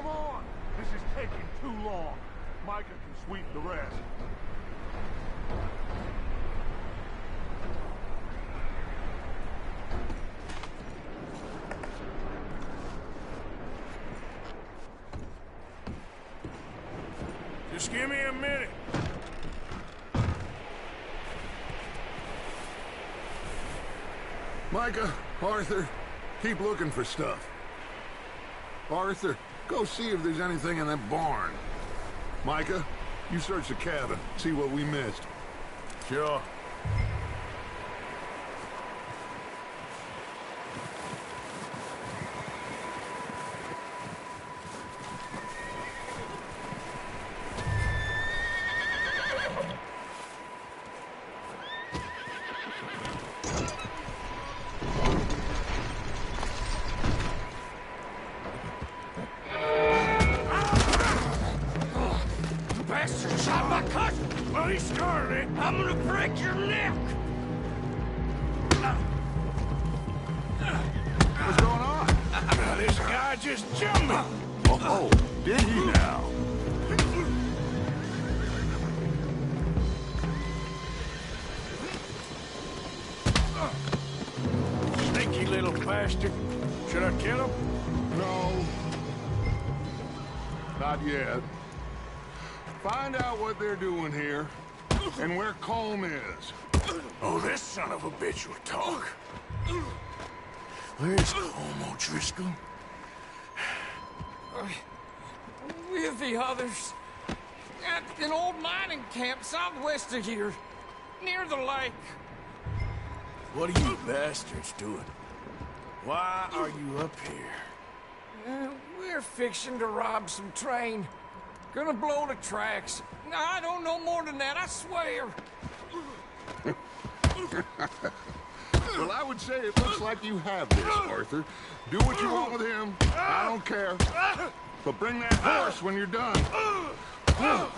on! This is taking too long. Micah can sweep the rest. Just give me a minute. Micah, Arthur, keep looking for stuff. Arthur, go see if there's anything in that barn. Micah, you search the cabin, see what we missed. Sure. Shot my cousin! Well, he started it. I'm gonna break your neck! What's going on? Now, this guy just jumped me. Oh, did he now? Sneaky little bastard. Should I kill him? No. Not yet. Find out what they're doing here, and where Colm is. Oh, this son of a bitch will talk. Where's Colm O'Driscoll? With the others. At an old mining camp southwest of here. Near the lake. What are you bastards doing? Why are you up here? We're fixing to rob some train. Gonna blow the tracks. I don't know more than that, I swear. Well, I would say it looks like you have this, Arthur. Do what you want with him. I don't care. But bring that horse when you're done. Whoa.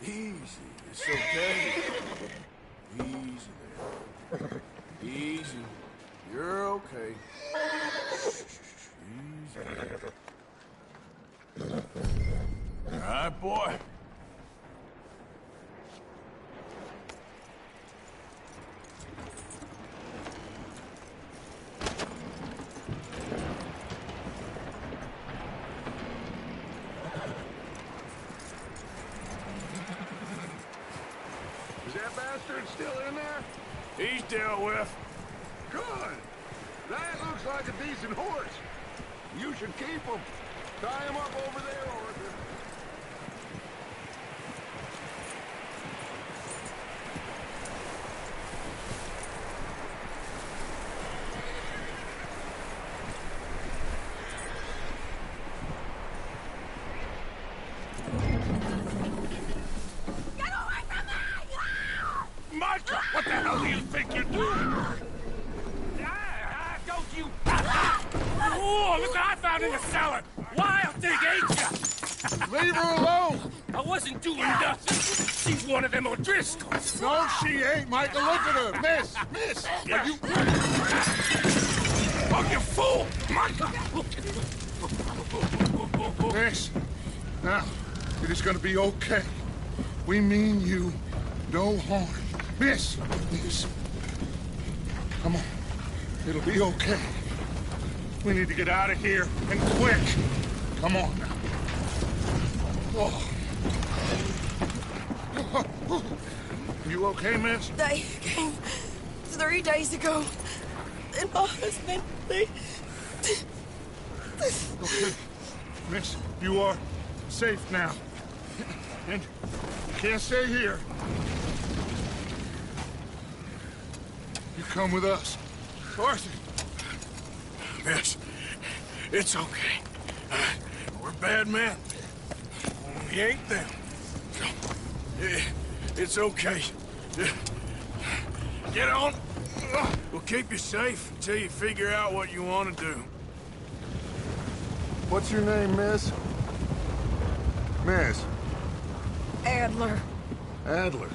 Easy. It's okay. Easy there. Easy. You're okay. Easy. All right, boy. Is that bastard still in there? He's dealt with. Good. That looks like a decent horse. You should keep him. Tie him up over there, Arthur. Micah, what the hell do you think you're doing? Don't you... Oh, look what I found in the cellar. Wild thing, ain't ya? Leave her alone. I wasn't doing nothing. She's one of them O'Driscolls. No, she ain't, Micah. Look at her. Miss. Yeah. Are you... Oh, you fool! Micah! Miss. Now, it is going to be okay. We mean you no harm. Miss. Come on. It'll be okay. We need to get out of here, and quick. Come on now. Oh. You okay, miss? They came 3 days ago. And my husband, they... Okay. Miss, you are safe now. And you can't stay here. You come with us. Arthur. Miss, it's okay. We're bad men. We ain't them. It's okay. Get on. We'll keep you safe until you figure out what you want to do. What's your name, miss? Miss. Adler. Adler.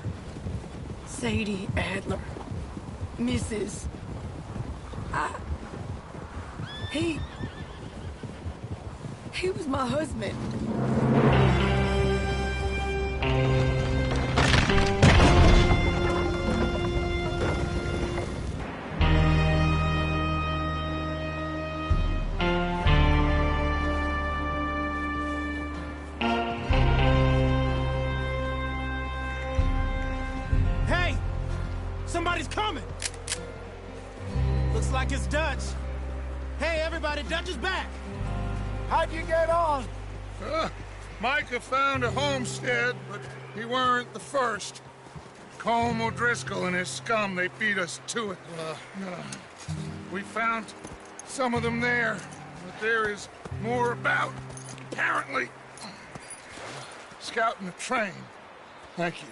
Sadie Adler. Mrs. He was my husband. Hey! Somebody's coming! Looks like it's Dutch. Hey, everybody, Dutch is back! How'd you get on? Micah found a homestead, but he weren't the first. Colm O'Driscoll and his scum, they beat us to it. We found some of them there, but there is more about, apparently. Scouting the train. Thank you.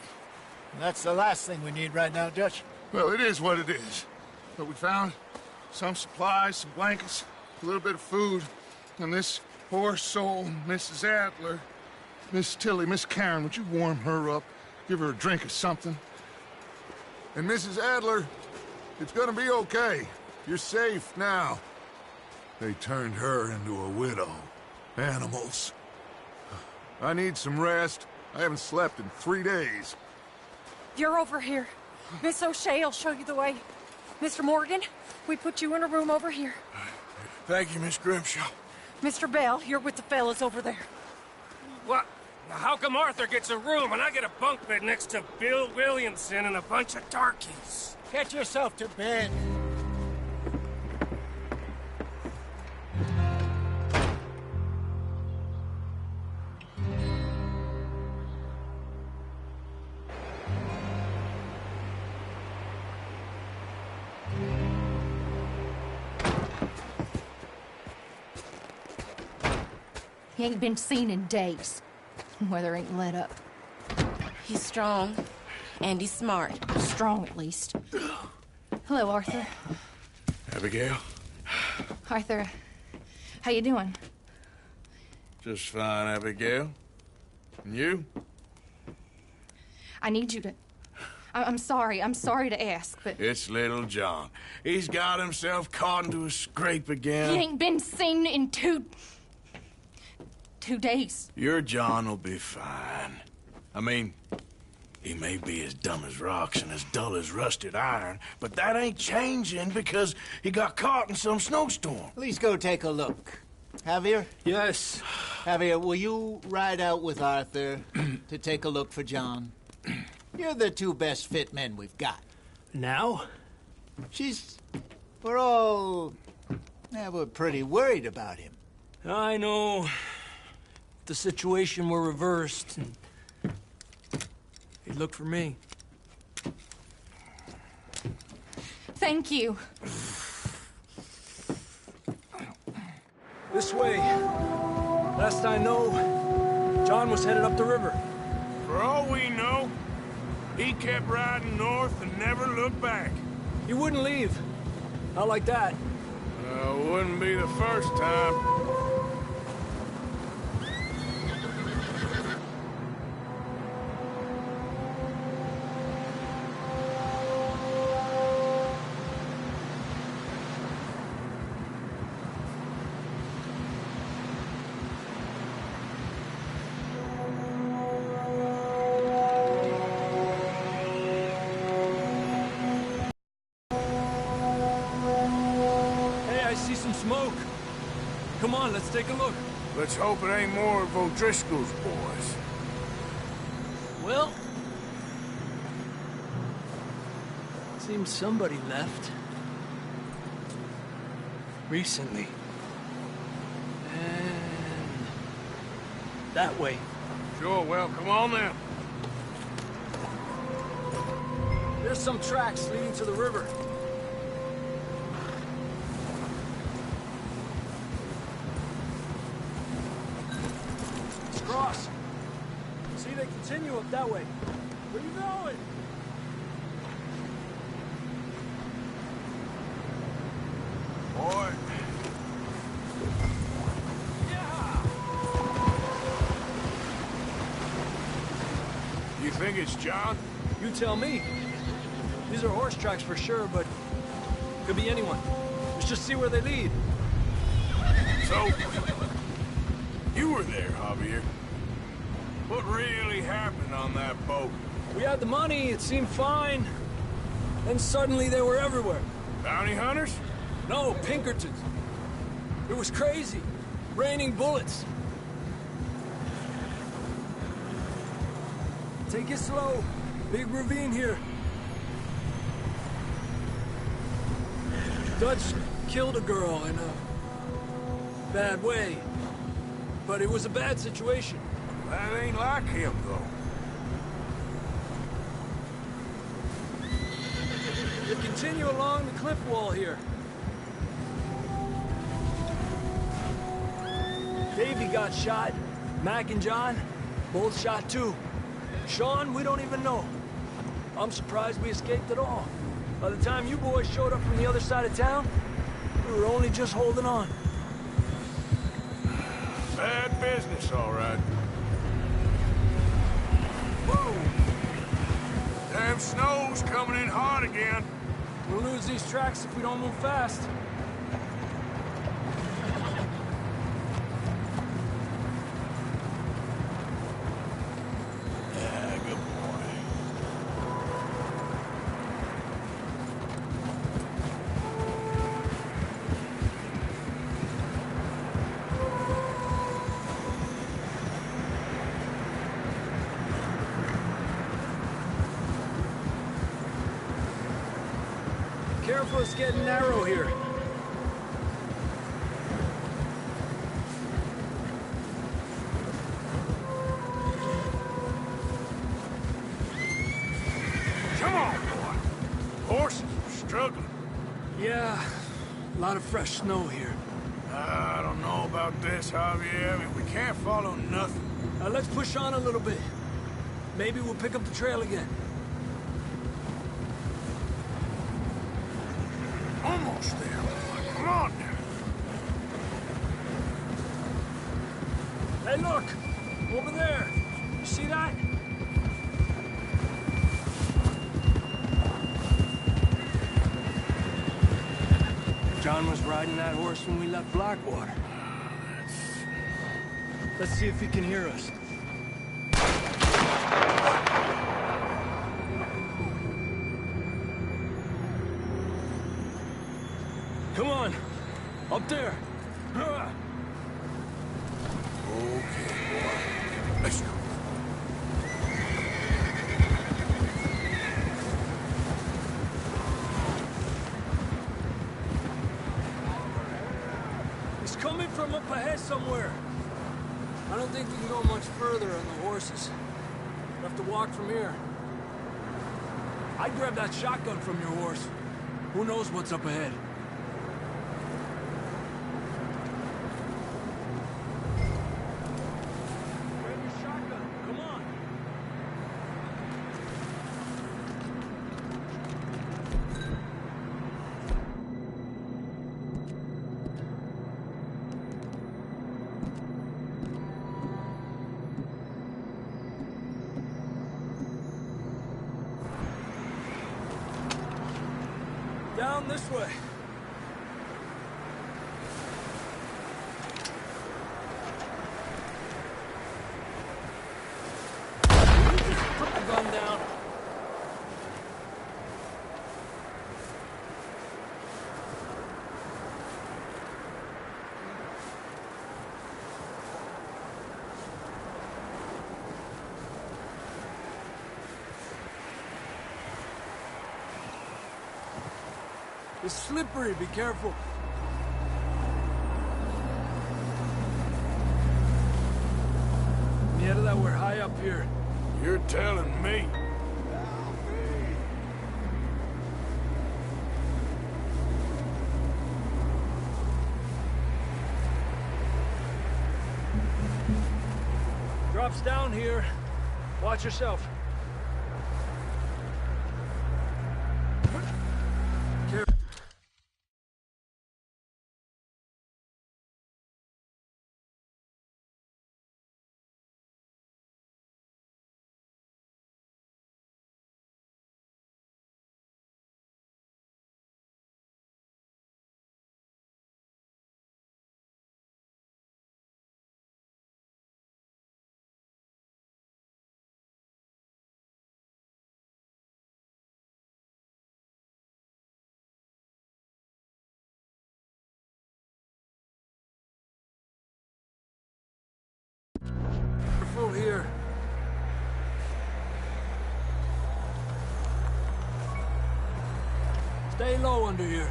That's the last thing we need right now, Dutch. Well, it is what it is. But we found some supplies, some blankets, a little bit of food, and this poor soul, Mrs. Adler, Miss Tilly, Miss Karen, would you warm her up? Give her a drink or something? And Mrs. Adler, it's gonna be okay. You're safe now. They turned her into a widow. Animals. I need some rest. I haven't slept in 3 days. You're over here. Miss O'Shea will show you the way. Mr. Morgan, we put you in a room over here. Thank you, Miss Grimshaw. Mr. Bell, you're with the fellas over there. What? Now, how come Arthur gets a room and I get a bunk bed next to Bill Williamson and a bunch of darkies? Get yourself to bed. He ain't been seen in days. Weather ain't let up. He's strong, and he's smart. Strong, at least. Hello, Arthur. Abigail? Arthur, how you doing? Just fine, Abigail. And you? I need you to... I'm sorry to ask, but... It's little John. He's got himself caught into a scrape again. He ain't been seen in 2 days. Your John will be fine. I mean, he may be as dumb as rocks and as dull as rusted iron, but that ain't changing because he got caught in some snowstorm. Please go take a look. Javier? Yes. Javier, will you ride out with Arthur to take a look for John? You're the 2 best fit men we've got. Now? We're pretty worried about him. I know. The situation were reversed, and he'd look for me. Thank you. This way. Last I know, John was headed up the river. For all we know, he kept riding north and never looked back. He wouldn't leave. Not like that. Wouldn't be the first time. Smoke. Come on, let's take a look. Let's hope it ain't more of O'Driscoll's boys. Well, seems somebody left. Recently. And that way. Sure, well, come on then. There's some tracks leading to the river. cross. See, they continue up that way. Where you going? Boy. You think it's John? You tell me. These are horse tracks for sure, but could be anyone. Let's just see where they lead. So, you were there, Javier. What really happened on that boat? We had the money, it seemed fine. Then suddenly they were everywhere. Bounty hunters? No, Pinkertons. It was crazy. Raining bullets. Take it slow. Big ravine here. Dutch killed a girl in a bad way. But it was a bad situation. That ain't like him, though. You continue along the cliff wall here. Davey got shot. Mac and John, both shot too. Sean, we don't even know. I'm surprised we escaped at all. By the time you boys showed up from the other side of town, we were only just holding on. Bad business, all right. Whoa! Damn snow's coming in hard again. We'll lose these tracks if we don't move fast. Yeah, good boy. Careful, it's getting narrow here. Come on, boy. Horses are struggling. Yeah, a lot of fresh snow here. I don't know about this, Javier. I mean, we can't follow nothing. Let's push on a little bit. Maybe we'll pick up the trail again. Almost there, boy. Come on now. Hey, look! Over there! You see that? John was riding that horse when we left Blackwater. Let's see if he can hear us. Come on! Up there! Okay, boy. Let's go. He's coming from up ahead somewhere. I don't think we can go much further on the horses. We'll have to walk from here. I'd grab that shotgun from your horse. Who knows what's up ahead? Grab your shotgun. Come on. Down this way. Put the gun down. It's slippery, be careful. Yeah, that we're high up here. You're telling me. Drops down here. Watch yourself. Careful. Careful here. Stay low under here.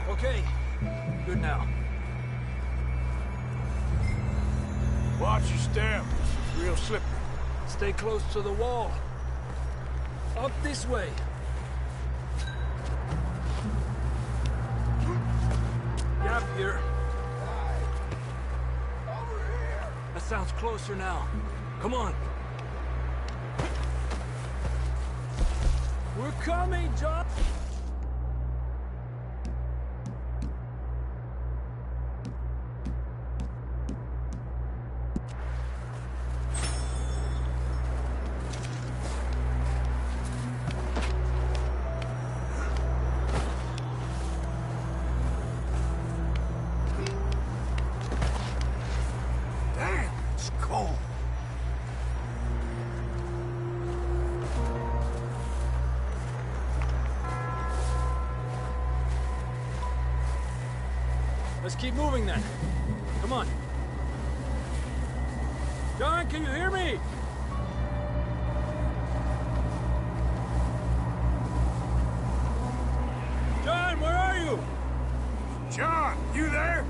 Okay, good now. Watch your step. This is real slippery. Stay close to the wall. Up this way. Gap here. That sounds closer now. Come on. We're coming, John! Damn, it's cold. Let's keep moving then. Come on. John, can you hear me? John, where are you? John, you there?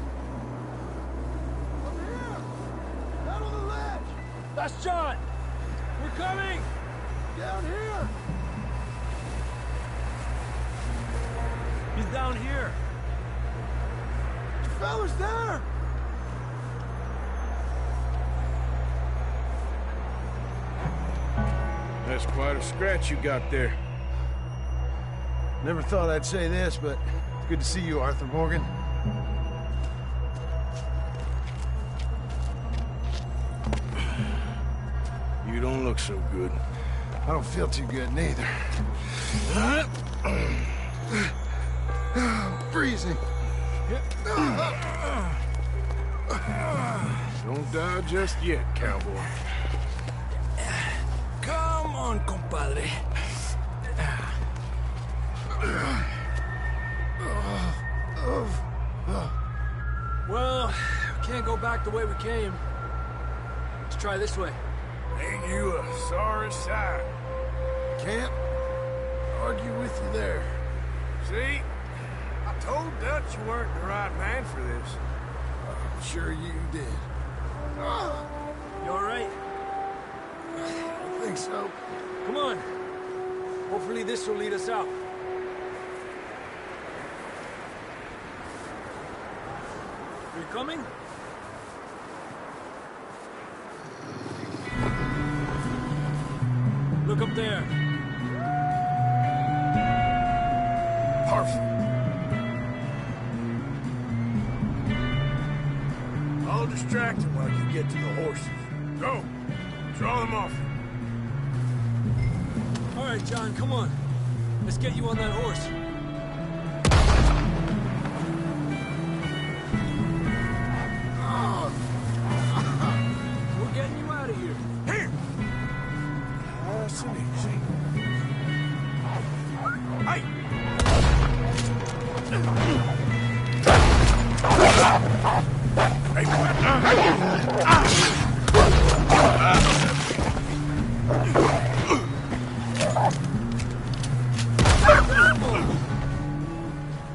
Over here! Down on the ledge! That's John! We're coming! Down here! He's down here. The fella's there! That's quite a scratch you got there. Never thought I'd say this, but it's good to see you, Arthur Morgan. You don't look so good. I don't feel too good, neither. Freezing. Don't die just yet, cowboy. Come on, compadre. Well, we can't go back the way we came. Let's try this way. Ain't you a sorry sight? Can't argue with you there. See? I told Dutch you weren't the right man for this. I'm sure you did. You all right? I think so. Come on. Hopefully this will lead us out. Are you coming? Look up there. Perfect. I'll distract him while you get to the horses. Go. Draw them off. All right, John, come on. Let's get you on that horse. We're getting you out of here. Here. Nice and easy. Hey.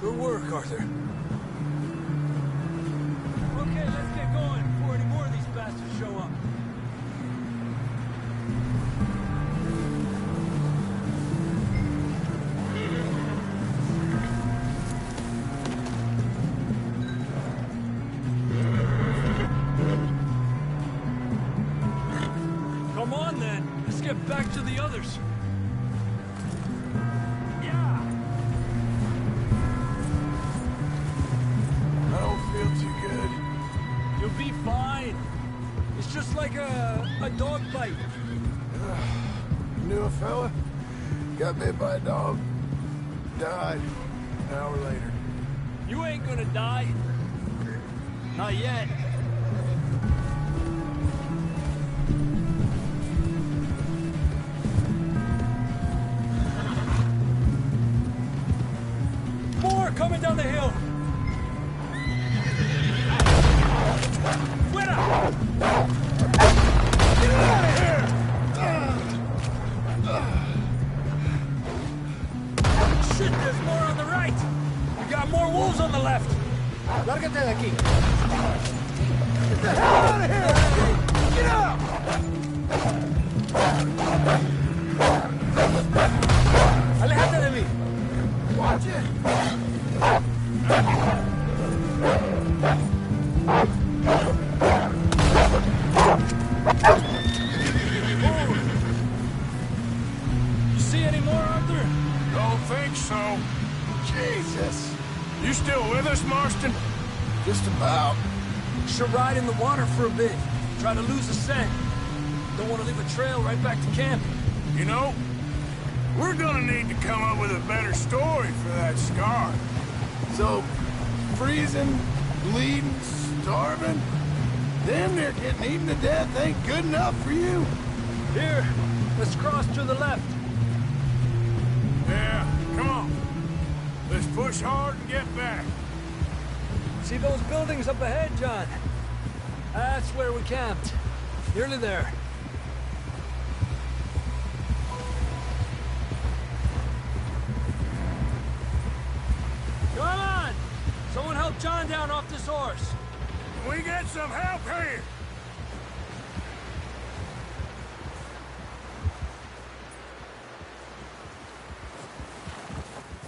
Good work, Arthur. Okay, let's get going before any more of these bastards show up. get back to the others. I don't feel too good. You'll be fine. It's just like a dog bite. Knew a fella, got bit by a dog, died an hour later. You ain't gonna die. Not yet. More coming down the hill. Fuera! Get out of here! Shit, there's more on the right. We got more wolves on the left. Lárgate de aquí. Get the hell out of here! Get out! Alejate de mí. Watch it. You see any more, Arthur? Don't think so. Jesus. You still with us, Marston? Just about. Should ride in the water for a bit. Try to lose the scent. Don't want to leave a trail right back to camp. You know, we're gonna need to come up with a better story for that scar. So, freezing, bleeding, starving, damn near getting eaten to death ain't good enough for you. Here, let's cross to the left. Yeah, come on. Let's push hard and get back. See those buildings up ahead, John? That's where we camped. Nearly there. Come on! Someone help John down off this horse. Can we get some help here?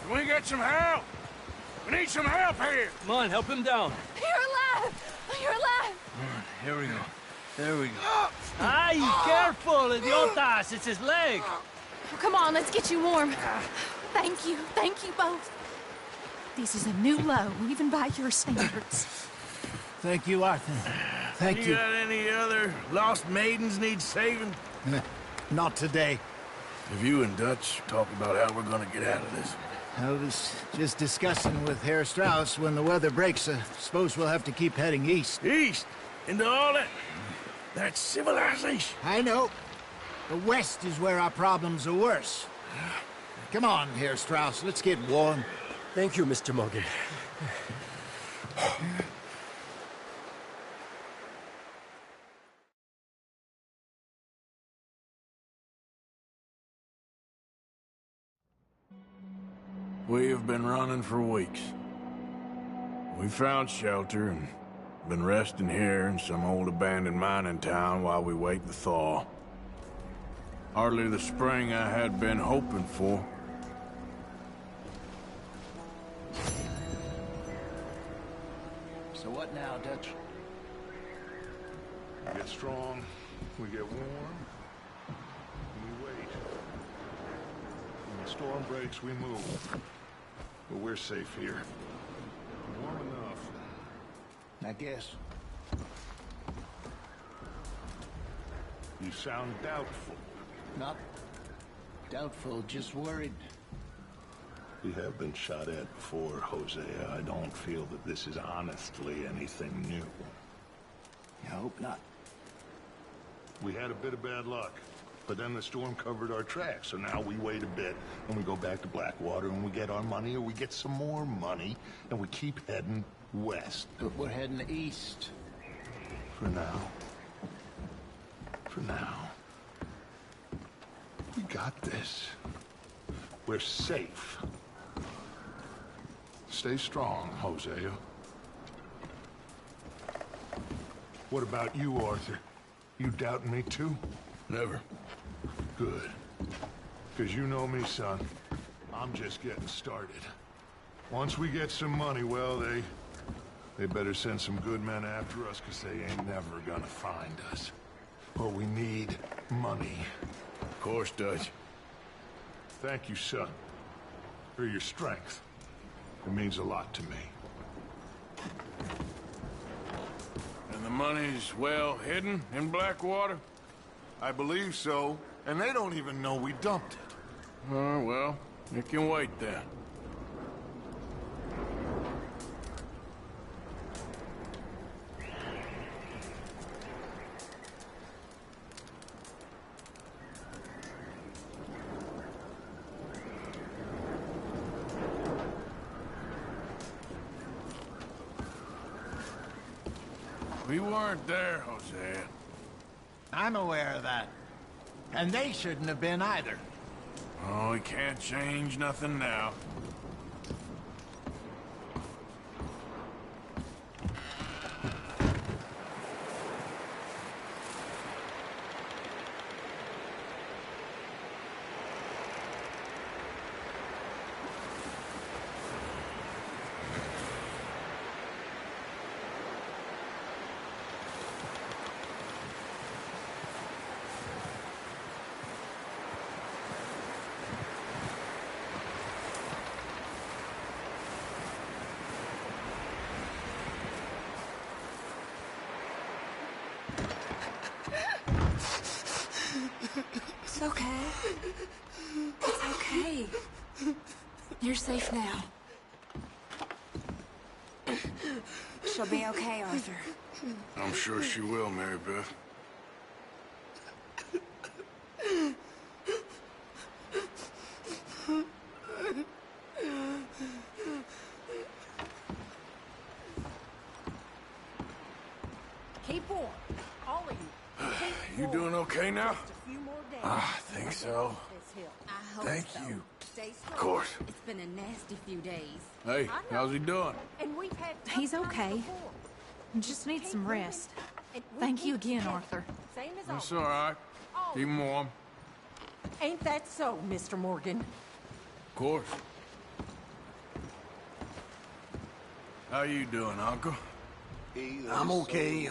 Can we get some help? We need some help here. Come on, help him down. You're alive! You're alive! Here we go. There we go. Ay, careful, idiotas! It's his leg. Oh, come on, let's get you warm. Thank you both. This is a new low, even by your standards. Thank you, Arthur. Thank you. You got any other lost maidens need saving? Not today. Have you and Dutch talked about how we're gonna get out of this? I was just discussing with Herr Strauss when the weather breaks. I suppose we'll have to keep heading east. East? Into all that civilization? I know. The west is where our problems are worse. Come on, Herr Strauss. Let's get warm. Thank you, Mr. Morgan. We have been running for weeks. We found shelter and been resting here in some old abandoned mining town while we wait the thaw. Hardly the spring I had been hoping for. So what now, Dutch? We get strong, we get warm, and we wait. When the storm breaks, we move. But we're safe here. Warm enough. I guess. You sound doubtful. Not doubtful, just worried. We have been shot at before, Hosea. I don't feel that this is honestly anything new. I hope not. We had a bit of bad luck, but then the storm covered our tracks, so now we wait a bit, and we go back to Blackwater, and we get our money, or we get some more money, and we keep heading west. But we're heading east. For now. For now. We got this. We're safe. Stay strong, Hosea. What about you, Arthur? You doubting me too? Never. Good. Because you know me, son. I'm just getting started. Once we get some money, well, they better send some good men after us, because they ain't never gonna find us. But we need money. course, Dutch. Thank you, son, for your strength. It means a lot to me. And the money's well hidden in Blackwater? I believe so, and they don't even know we dumped it. Well, it can wait then. We weren't there, Hosea. I'm aware of that. And they shouldn't have been either. Oh, we can't change nothing now. It's okay. It's okay. You're safe now. She'll be okay, Arthur. I'm sure she will, Mary Beth. Keep warm. All of you. You doing okay now? Just a few more days. I think so. This hill. I hope Thank so. you. Stay strong. Of course. It's been a nasty few days. Hey, how's he doing? And we've had tough He's times okay. before. Just needs some rest. And we Thank you keep again, together. Arthur. Same as That's always. all right. Keep him warm. Ain't that so, Mr. Morgan? Of course. How you doing, Uncle? I'm okay.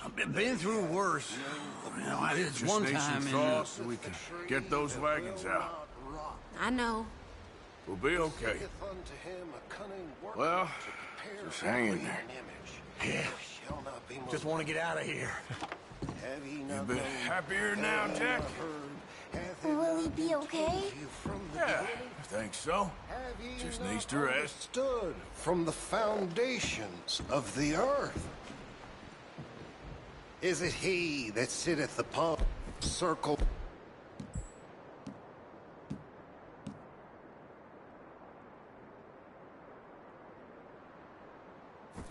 I've been through worse. You know, I did Just one need time some in... thaw so we can get those wagons out. I know. We'll be okay. Well, just hang in there. Yeah. Just want to get out of here. You been happier now, Jack? Will he be okay? Yeah, I think so. Just needs to rest. Stood from the foundations of the earth. Is it he that sitteth upon the circle?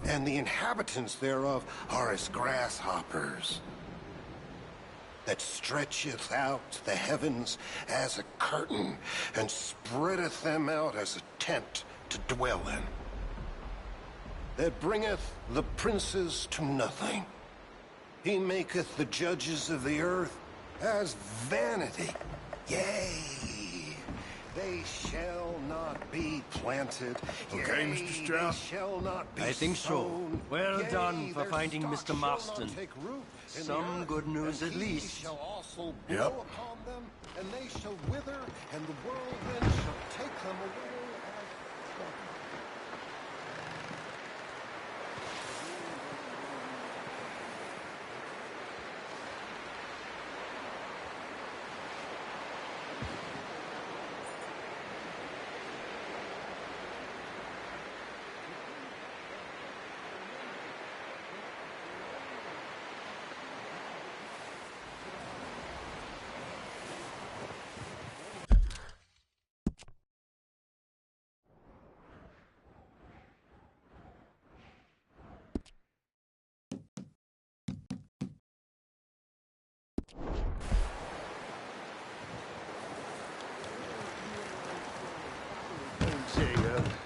And the inhabitants thereof are as grasshoppers, that stretcheth out the heavens as a curtain, and spreadeth them out as a tent to dwell in, that bringeth the princes to nothing. He maketh the judges of the earth as vanity. Yea, they shall not be planted. Okay, Yea, Mr. Stroud? they shall not be I think so. sown. Well Yea, done for their finding stock Mr. shall Marston. not take root in the Some earth, good news and at he least. shall also Yep. blow upon them, and they shall wither, and the whirlwind shall take them away as stubble.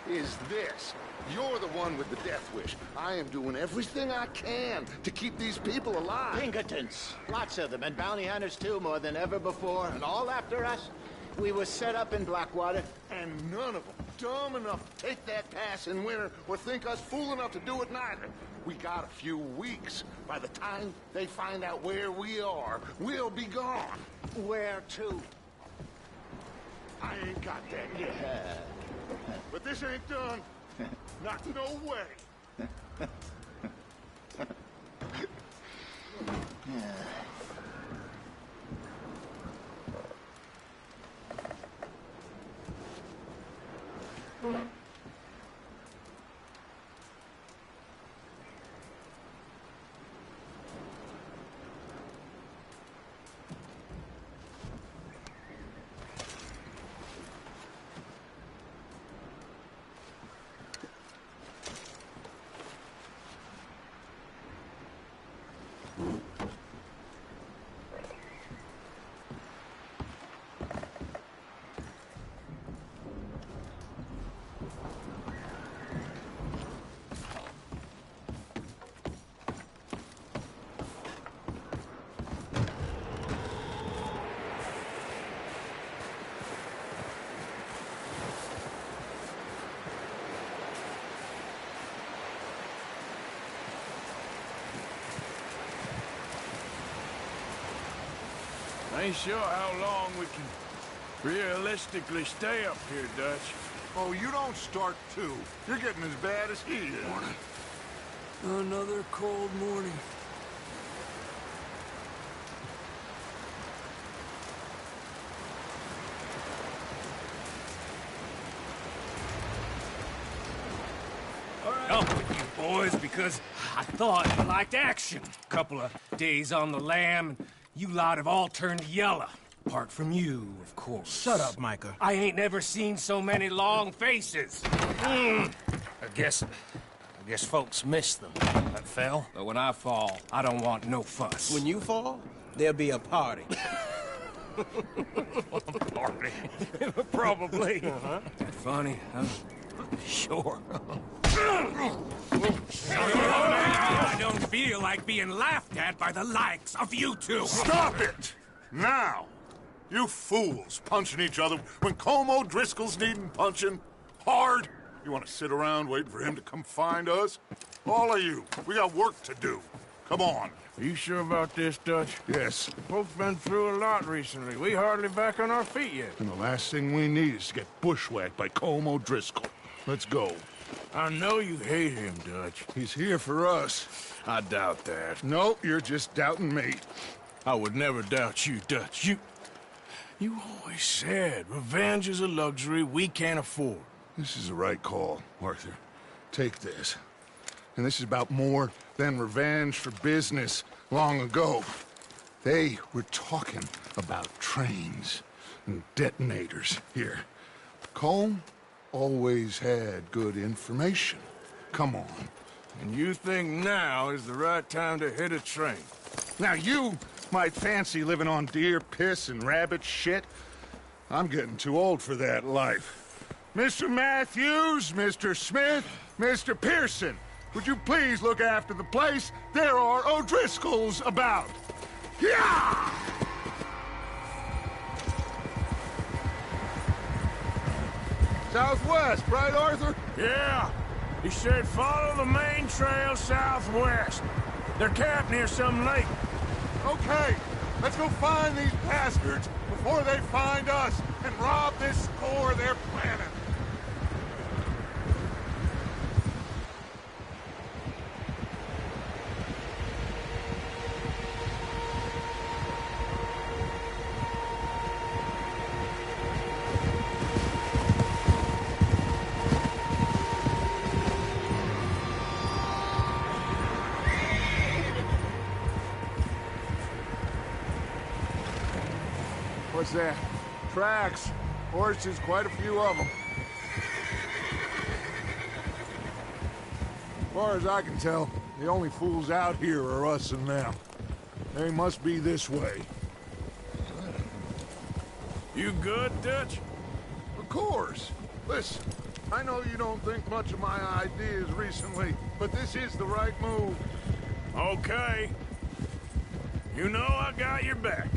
Is this. You're the one with the death wish. I am doing everything I can to keep these people alive. Pinkertons. Lots of them, and bounty hunters too, more than ever before, and all after us. We were set up in Blackwater. And none of them dumb enough to take that pass in winter or think us fool enough to do it neither. We got a few weeks. By the time they find out where we are, we'll be gone. Where to? I ain't got that yet. But this ain't done. Not no way. I ain't sure how long we can realistically stay up here, Dutch. Oh, you don't start too. You're getting as bad as he is. Another cold morning. Up with you boys because I thought you liked action. Couple of days on the lam, and you lot have all turned yellow. Apart from you, of course. Shut up, Micah. I ain't never seen so many long faces. I guess folks miss them. That fell. But when I fall, I don't want no fuss. When you fall, there'll be a party. Party? Probably. Funny, huh? Sure. I don't feel like being laughed at by the likes of you two. Stop it! Now! You fools punching each other when Colm O'Driscoll's needing punching. Hard! You want to sit around waiting for him to come find us? All of you, we got work to do. Come on. Are you sure about this, Dutch? Yes. Folks been through a lot recently. We hardly back on our feet yet. And the last thing we need is to get bushwhacked by Colm O'Driscoll. Let's go. I know you hate him, Dutch. He's here for us. I doubt that. No, you're just doubting me. I would never doubt you, Dutch. You always said revenge is a luxury we can't afford. This is the right call, Arthur. Take this. And this is about more than revenge for business long ago. They were talking about trains and detonators here. Colm always had good information. Come on. And you think now is the right time to hit a train? Now you might fancy living on deer piss and rabbit shit. I'm getting too old for that life. Mr. Matthews, Mr. Smith, Mr. Pearson, would you please look after the place? There are O'Driscolls about. Yeah! Southwest, right, Arthur? Yeah. He said follow the main trail southwest. They're camped near some lake. Okay, let's go find these bastards before they find us and rob this store they're planning. What's that? Tracks. Horses, quite a few of them. As far as I can tell, the only fools out here are us and them. They must be this way. You good, Dutch? Of course. Listen, I know you don't think much of my ideas recently, but this is the right move. Okay. You know I got your back.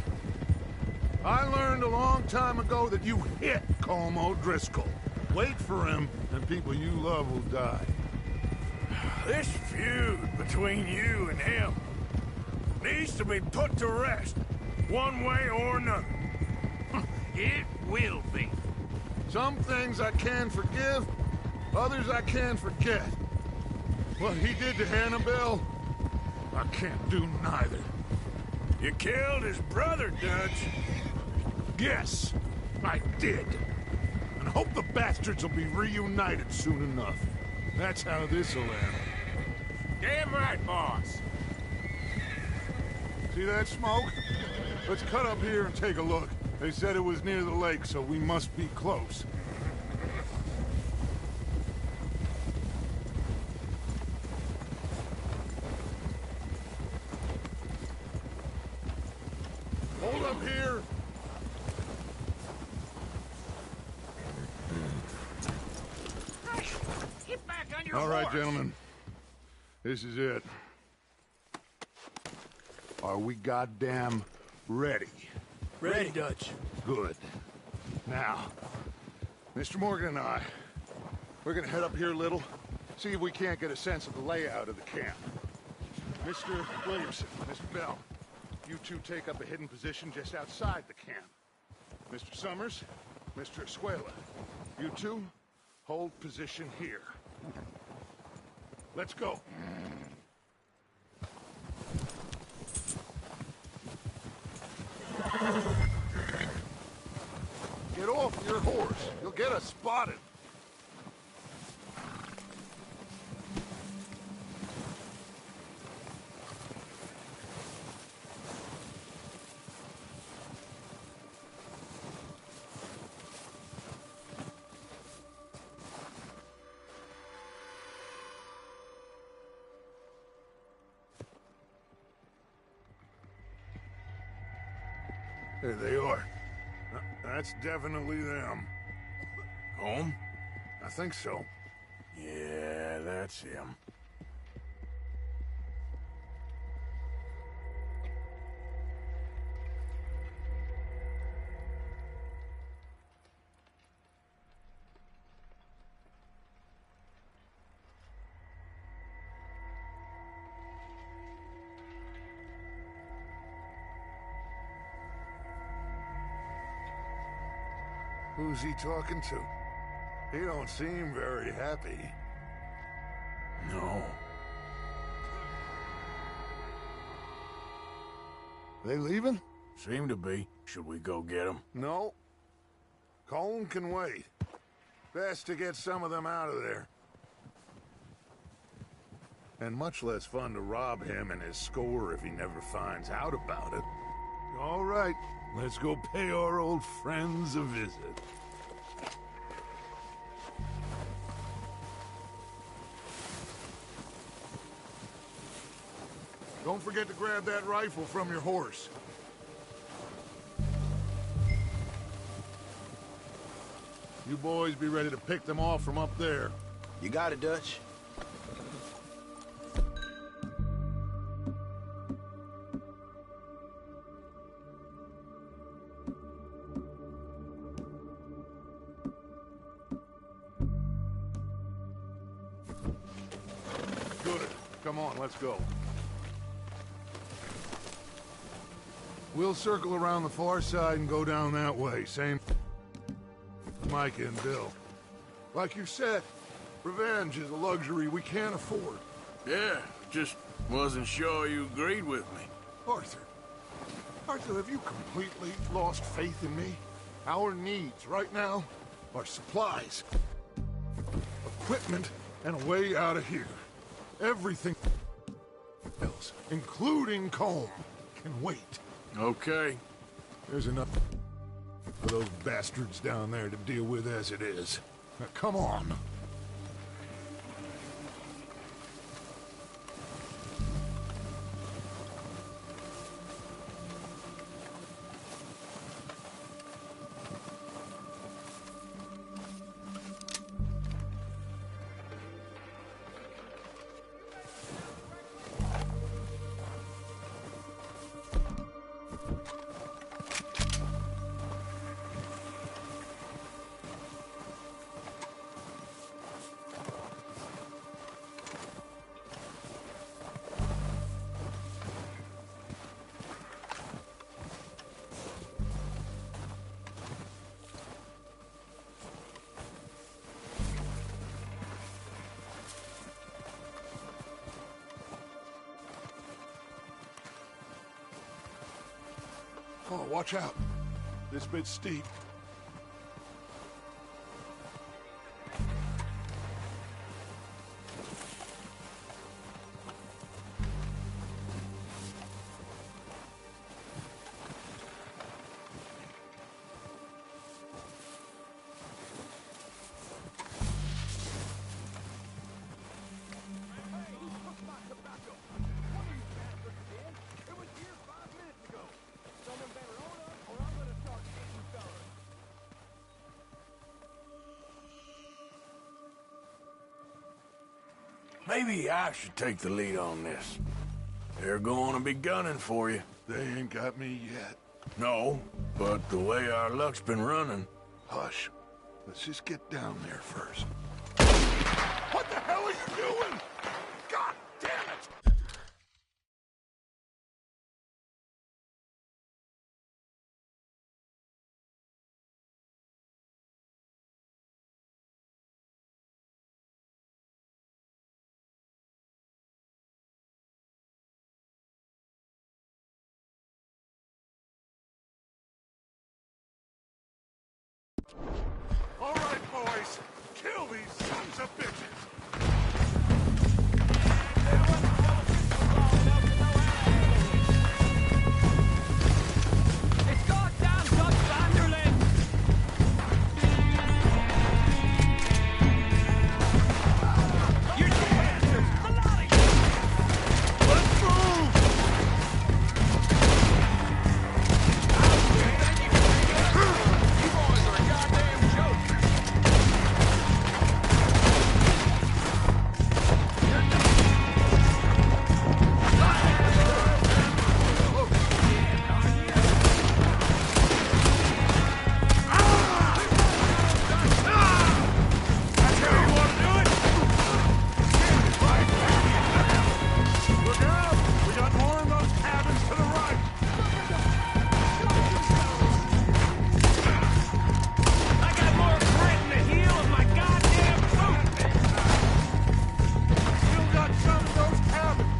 I learned a long time ago that you hit Colm O'Driscoll. Wait for him, and people you love will die. This feud between you and him needs to be put to rest, one way or another. It will be. Some things I can forgive, others I can forget. What he did to Annabelle, I can't do neither. You killed his brother, Dutch. Yes, I did. And hope the bastards will be reunited soon enough. That's how this'll end. Damn right, boss. See that smoke? Let's cut up here and take a look. They said it was near the lake, so we must be close. Hold up here. Get back on your All right, horse. gentlemen. This is it. Are we goddamn ready? Ready, Dutch. Good. Now, Mr. Morgan and I, we're gonna head up here a little, see if we can't get a sense of the layout of the camp. Mr. Williamson, Mr. Bell, you two take up a hidden position just outside the camp. Mr. Summers, Mr. Escuela, you two hold position here. Let's go. Get off your horse. You'll get us spotted. There they are. That's definitely them. Home? I think so. Yeah, that's him. Who's he talking to? He don't seem very happy. No. They leaving? Seem to be. Should we go get them? No. Colm can wait. Best to get some of them out of there. And much less fun to rob him and his score if he never finds out about it. All right, let's go pay our old friends a visit. Don't forget to grab that rifle from your horse. You boys be ready to pick them off from up there. You got it, Dutch. Good. Come on, let's go. We'll circle around the far side and go down that way. Same Mike and Bill. Like you said, revenge is a luxury we can't afford. Yeah, just wasn't sure you agreed with me. Arthur. Arthur, have you completely lost faith in me? Our needs right now are supplies, equipment, and a way out of here. Everything else, including Colm, can wait. Okay. There's enough for those bastards down there to deal with as it is. Now, come on. Oh, watch out. This bit's steep. Maybe I should take the lead on this. They're going to be gunning for you. They ain't got me yet. No, but the way our luck's been running... Hush. Let's just get down there first. What the hell are you doing? God damn it! All right, boys. Kill these sons of bitches. It's goddamn Dutch Vanderland! You're bastards! A lot of you! Let's move! You boys are a goddamn joke! That's how you want to do it? Look out! We got more in those cabins to the right! I got more grit in the heel of my goddamn boot! Still got some of those cabins!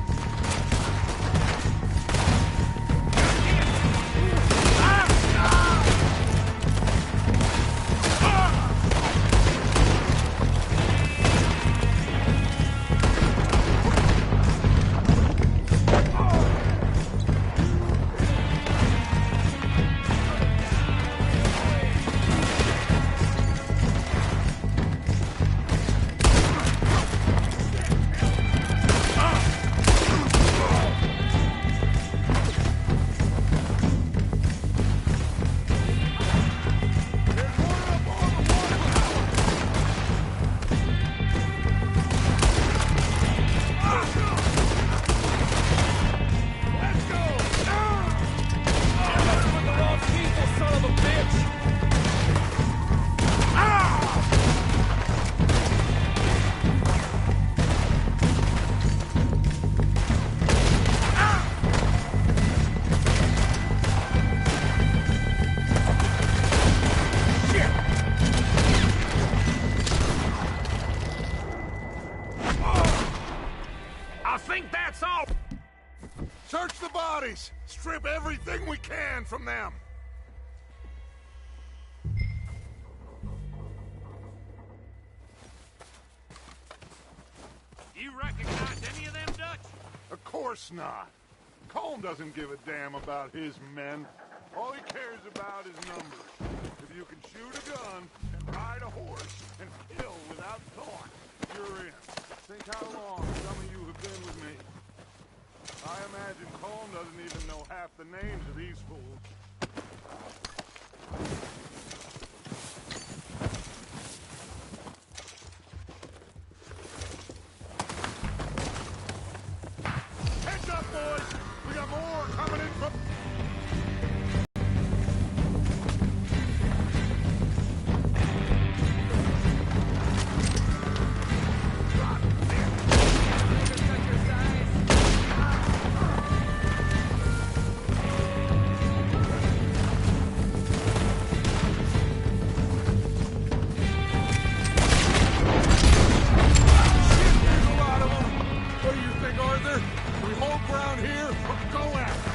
I think that's all! Search the bodies! Strip everything we can from them! You recognize any of them, Dutch? Of course not. Colm doesn't give a damn about his men. All he cares about is numbers. If you can shoot a gun and ride a horse and kill without thought, you're in. Think how long some of you have been with me. I imagine Colm doesn't even know half the names of these fools. Heads up, boys! We got more coming in from... Arthur. We hold ground here or go after.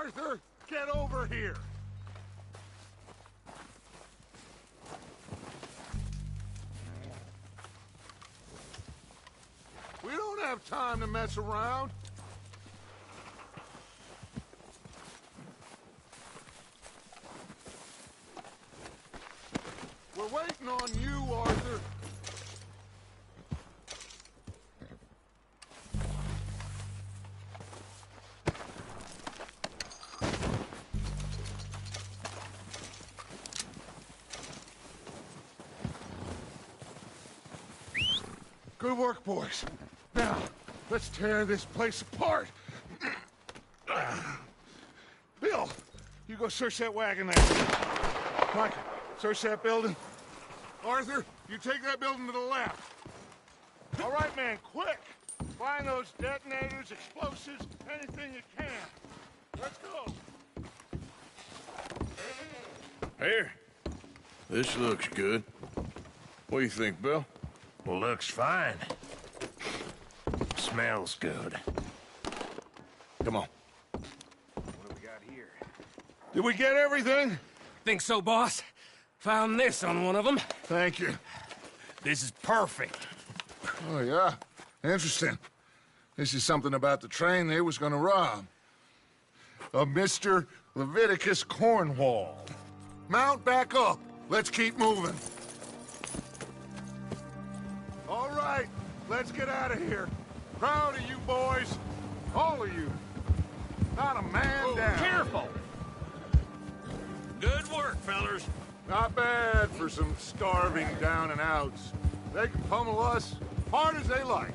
Arthur, get over here! We don't have time to mess around. We're waiting on you, Arthur. Good work, boys. Now, let's tear this place apart. Bill, you go search that wagon there. Mike, search that building. Arthur, you take that building to the left. All right, man, quick. Find those detonators, explosives, anything you can. Let's go. Here. This looks good. What do you think, Bill? Looks fine. Smells good. Come on. What do we got here? Did we get everything? Think so, boss. Found this on one of them. Thank you. This is perfect. Oh, yeah? Interesting. This is something about the train they was gonna rob. Of Mr. Leviticus Cornwall. Mount back up. Let's keep moving. All right, let's get out of here. Proud of you boys. All of you. Not a man down. Careful! Good work, fellers. Not bad for some starving down and outs. They can pummel us hard as they like.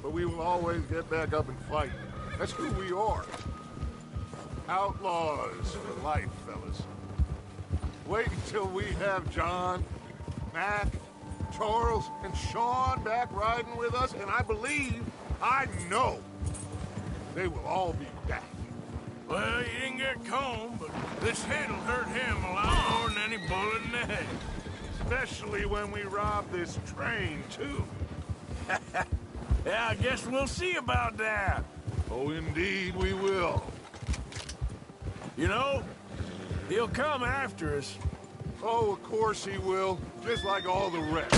But we will always get back up and fight. That's who we are. Outlaws for life, fellas. Wait until we have John, Mac, Charles, and Sean back riding with us, and I know, they will all be back. Well, you didn't get Combe, but this hit'll hurt him a lot more than any bullet in the head. Especially when we rob this train, too. Yeah, I guess we'll see about that. Oh, indeed we will. You know, he'll come after us. Oh, of course he will, just like all the rest.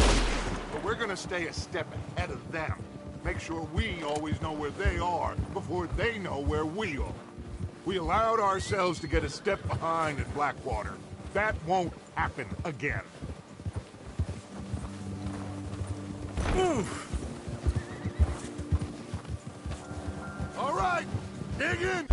But we're gonna stay a step ahead of them. Make sure we always know where they are before they know where we are. We allowed ourselves to get a step behind at Blackwater. That won't happen again. Oof. All right, dig in.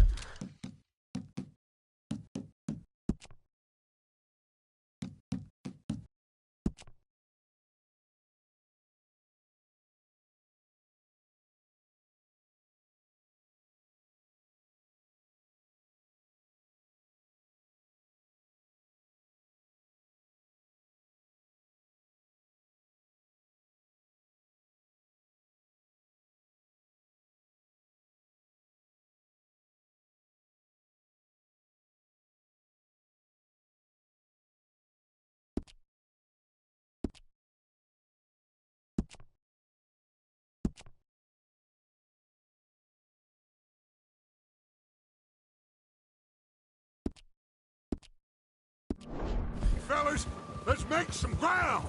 Fellas, let's make some ground!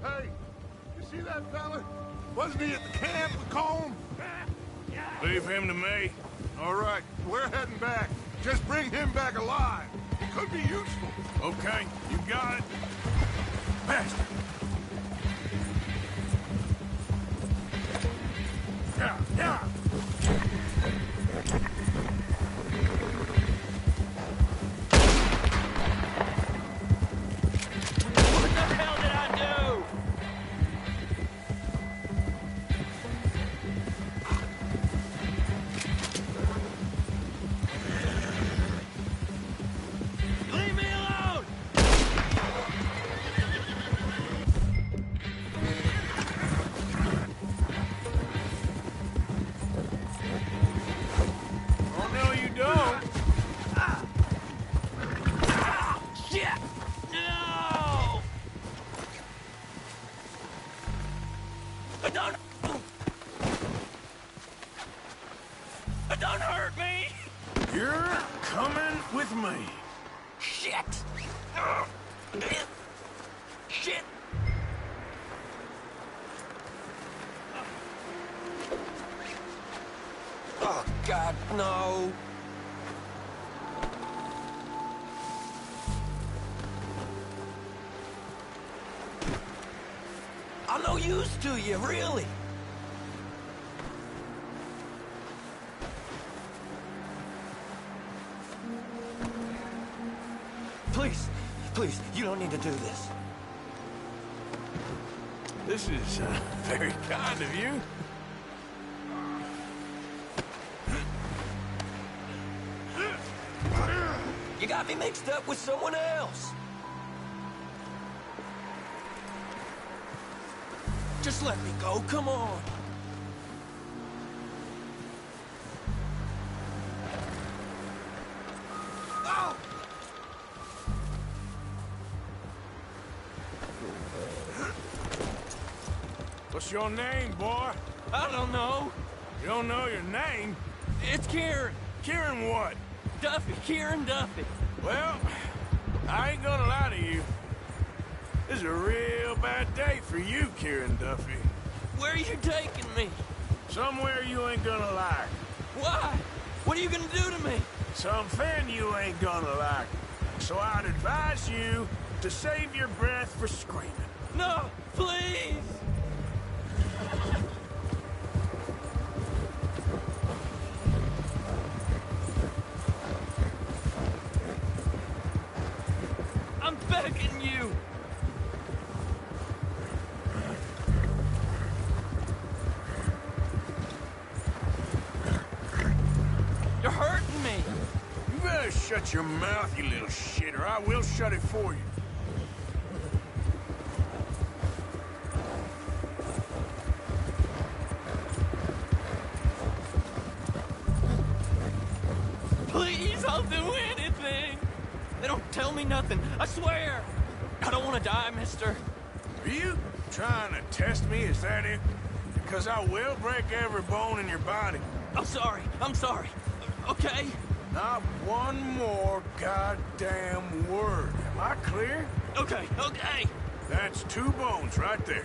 Hey, you see that fella? Wasn't he at the camp with Combe? Leave him to me. All right, we're heading back. Just bring him back alive. He could be useful. Okay, you got it. Bastard. Yeah, yeah. What the hell did I do? Leave me alone! Don't hurt me! You're coming with me. Shit! Shit! Oh, God, no! I'm no use to you, really! Please, please, you don't need to do this. This is very kind of you. You got me mixed up with someone else. Just let me go, come on. Oh! What's your name, boy? I don't know. You don't know your name? It's Kieran. Kieran what? Duffy, Kieran Duffy. Well, I ain't gonna lie to you. This is a real bad day for you, Kieran Duffy. Where are you taking me? Somewhere you ain't gonna like. Why? What are you gonna do to me? Something you ain't gonna like. So I'd advise you to save your breath for screaming. No, please! I'm begging you! You're hurting me! You better shut your mouth, you little shit, or I will shut it for you. Please, I'll do anything! They don't tell me nothing, I swear! I don't want to die, mister. Are you trying to test me? Is that it? Because I will break every bone in your body. I'm sorry. Okay? Not one more goddamn word. Am I clear? Okay. That's 2 bones right there.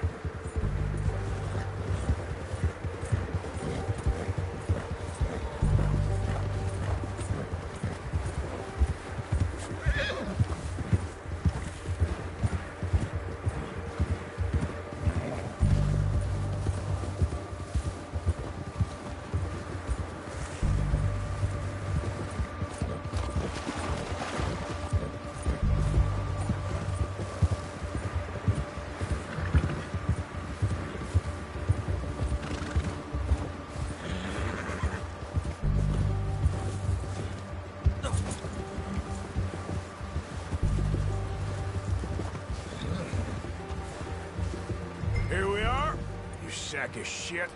Sack of shit.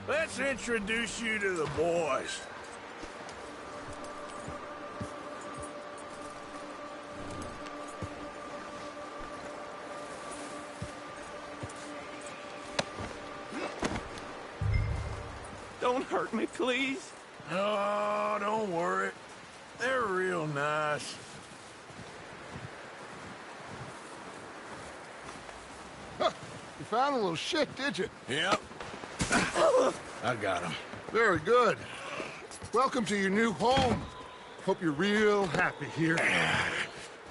Let's introduce you to the boys. Don't hurt me, please. Oh, don't worry. They're real nice. You found a little shit, did you? Yep. I got him. Very good. Welcome to your new home. Hope you're real happy here.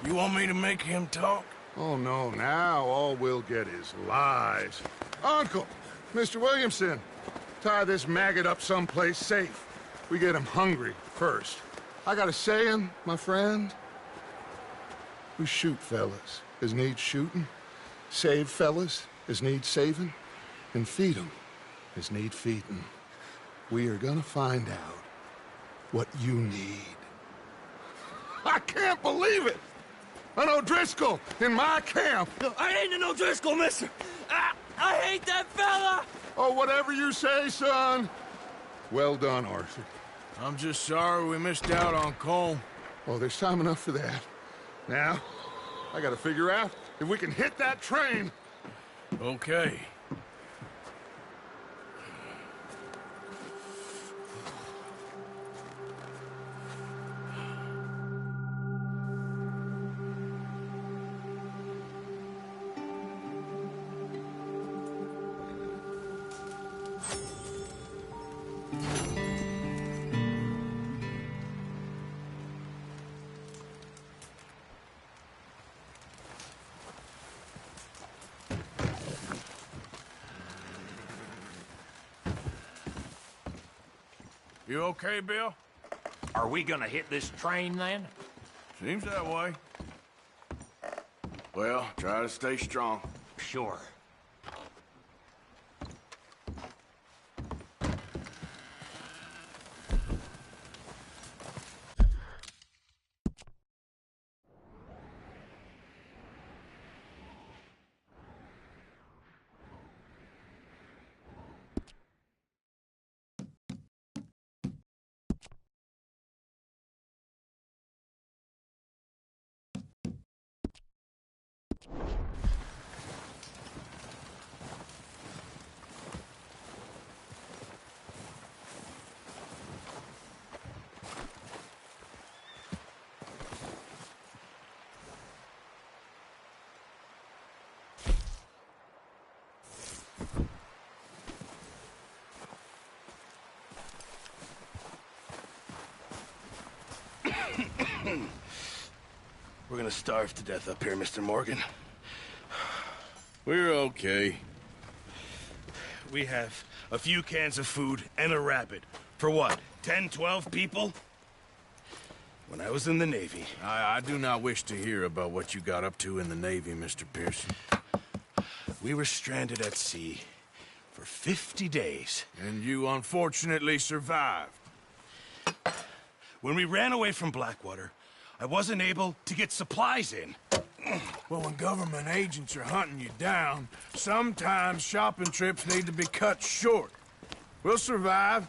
You want me to make him talk? Oh, no. Now all we'll get is lies. Uncle, Mr. Williamson, tie this maggot up someplace safe. We get him hungry first. I got a saying, my friend. We shoot fellas as need shooting, save fellas as need saving, and feed 'em as need feeding. We are gonna find out what you need. I can't believe it! An O'Driscoll in my camp! No, I ain't an O'Driscoll, mister! I hate that fella! Oh, whatever you say, son. Well done, Arthur. I'm just sorry we missed out on Colm. Oh, there's time enough for that. Now, I gotta figure out if we can hit that train. Okay. You okay, Bill? Are we gonna hit this train, then? Seems that way. Well, try to stay strong. Sure. We're gonna starve to death up here, Mr. Morgan. We're okay. We have a few cans of food and a rabbit. For what, 10, 12 people? When I was in the Navy... I do not wish to hear about what you got up to in the Navy, Mr. Pearson. We were stranded at sea for 50 days. And you unfortunately survived. When we ran away from Blackwater, I wasn't able to get supplies in. Well, when government agents are hunting you down, sometimes shopping trips need to be cut short. We'll survive.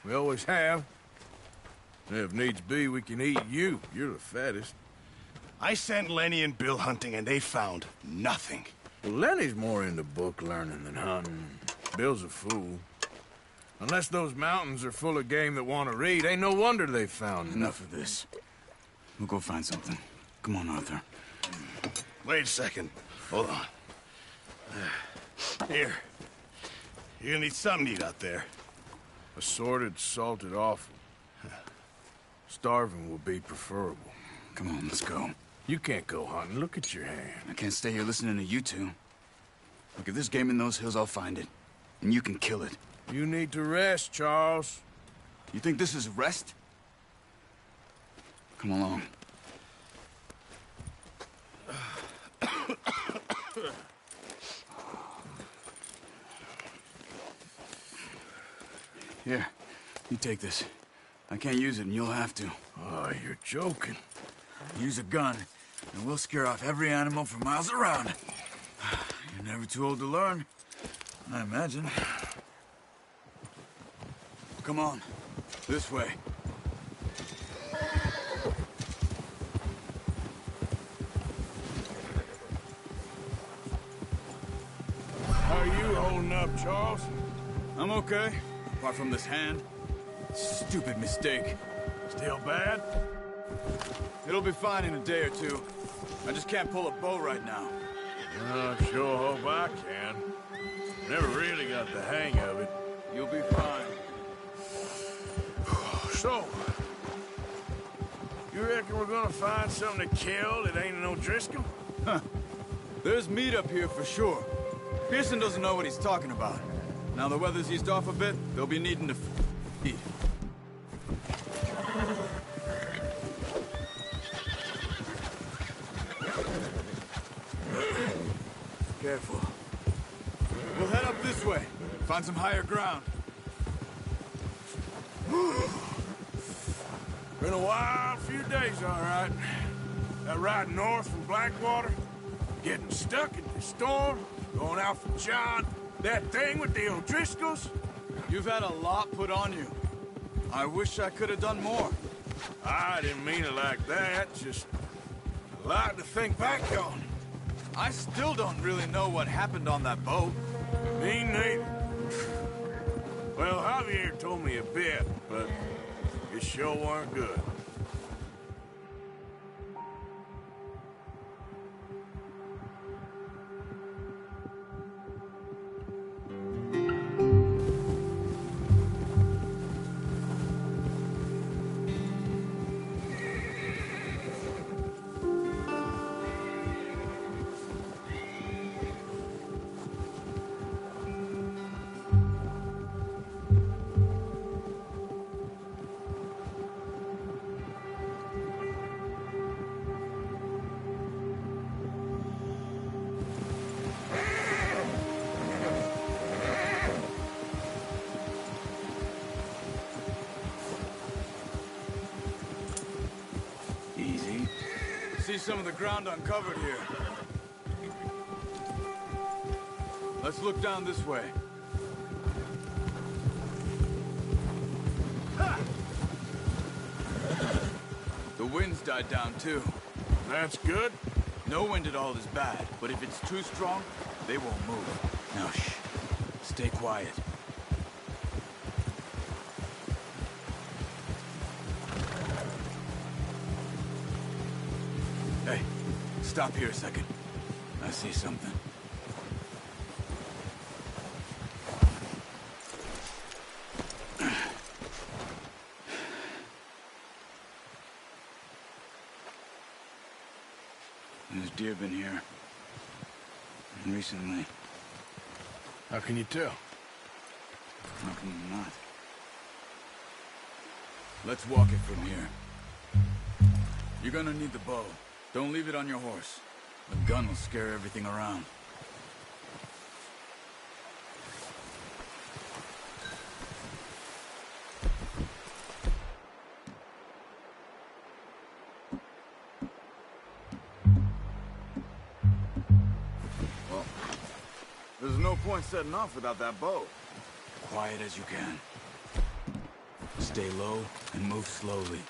We always have. And if needs be, we can eat you. You're the fattest. I sent Lenny and Bill hunting, and they found nothing. Well, Lenny's more into book learning than hunting. Bill's a fool. Unless those mountains are full of game that want to read, ain't no wonder they found Enough of this. We'll go find something. Come on, Arthur. Wait a second. Hold on. Here. You're gonna need something to eat out there. Assorted, salted offal. Starving will be preferable. Come on, let's go. You can't go hunting. Look at your hand. I can't stay here listening to you two. Look, if there's game in those hills, I'll find it. And you can kill it. You need to rest, Charles. You think this is rest? Come along. Here, you take this. I can't use it, and you'll have to. Oh, you're joking. Use a gun, and we'll scare off every animal for miles around. You're never too old to learn, I imagine. Come on, this way. How are you holding up, Charles? I'm okay, apart from this hand. Stupid mistake. Still bad? It'll be fine in a day or two. I just can't pull a bow right now. I sure hope I can. Never really got the hang of it. You'll be fine. So, you reckon we're gonna find something to kill that ain't no Driscoll? Huh. There's meat up here for sure. Pearson doesn't know what he's talking about. Now the weather's eased off a bit, they'll be needing to eat. Careful. We'll head up this way. Find some higher ground. Been a wild few days, all right. That ride north from Blackwater, getting stuck in the storm, going out for John, that thing with the O'Driscolls. You've had a lot put on you. I wish I could have done more. I didn't mean it like that, just a lot to think back on. I still don't really know what happened on that boat. Me neither. Well, Javier told me a bit, but it sure weren't good. see some of the ground uncovered here. Let's look down this way. The wind's died down too. That's good. No wind at all is bad, but if it's too strong, they won't move. Now shh. Stay quiet. Hey, stop here a second. I see something. There's deer been here. Recently. How can you tell? How can you not? Let's walk it from here. You're gonna need the bow. Don't leave it on your horse. The gun will scare everything around. Well, there's no point setting off without that bow. Quiet as you can. Stay low and move slowly.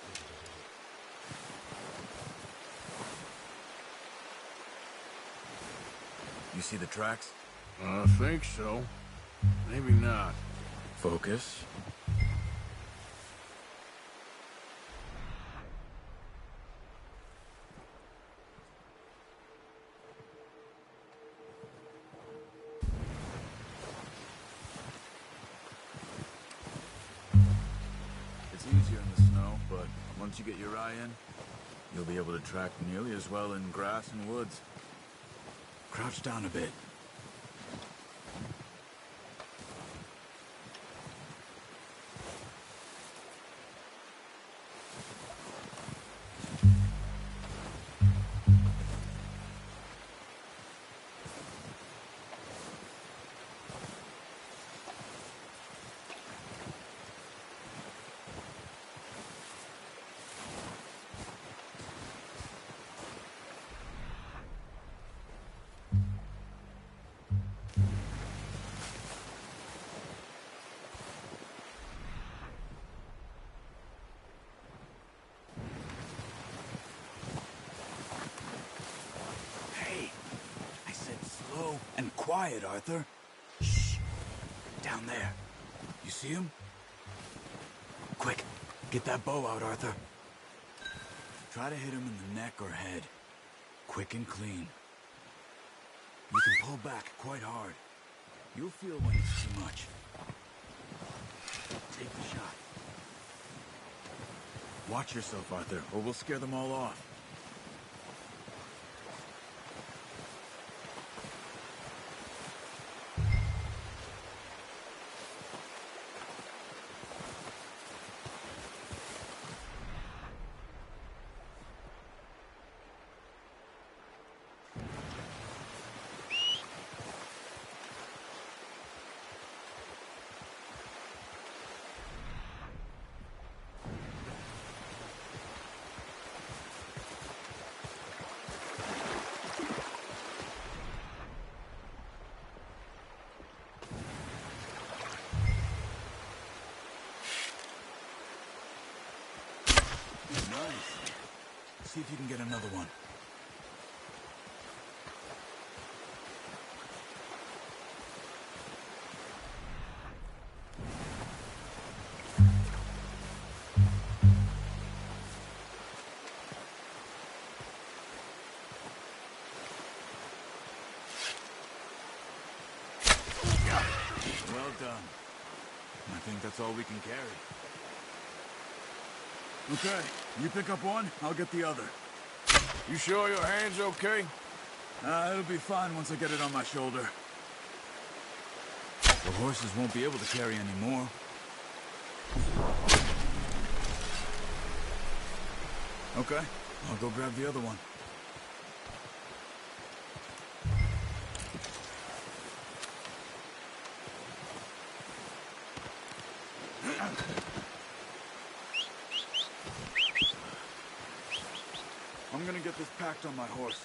You see the tracks? I think so. Maybe not. Focus. It's easier in the snow, but once you get your eye in, you'll be able to track nearly as well in grass and woods. Crouch down a bit. And quiet, Arthur. Shh. Down there. You see him? Quick, get that bow out, Arthur. Try to hit him in the neck or head. Quick and clean. You can pull back quite hard. You'll feel when it's too much. Take the shot. Watch yourself, Arthur, or we'll scare them all off. Nice. See if you can get another one. Well done. I think that's all we can carry. Okay, you pick up one, I'll get the other. You sure your hand's okay? It'll be fine once I get it on my shoulder. The horses won't be able to carry any more. Okay, I'll go grab the other one. I'm I'm gonna get this packed on my horse.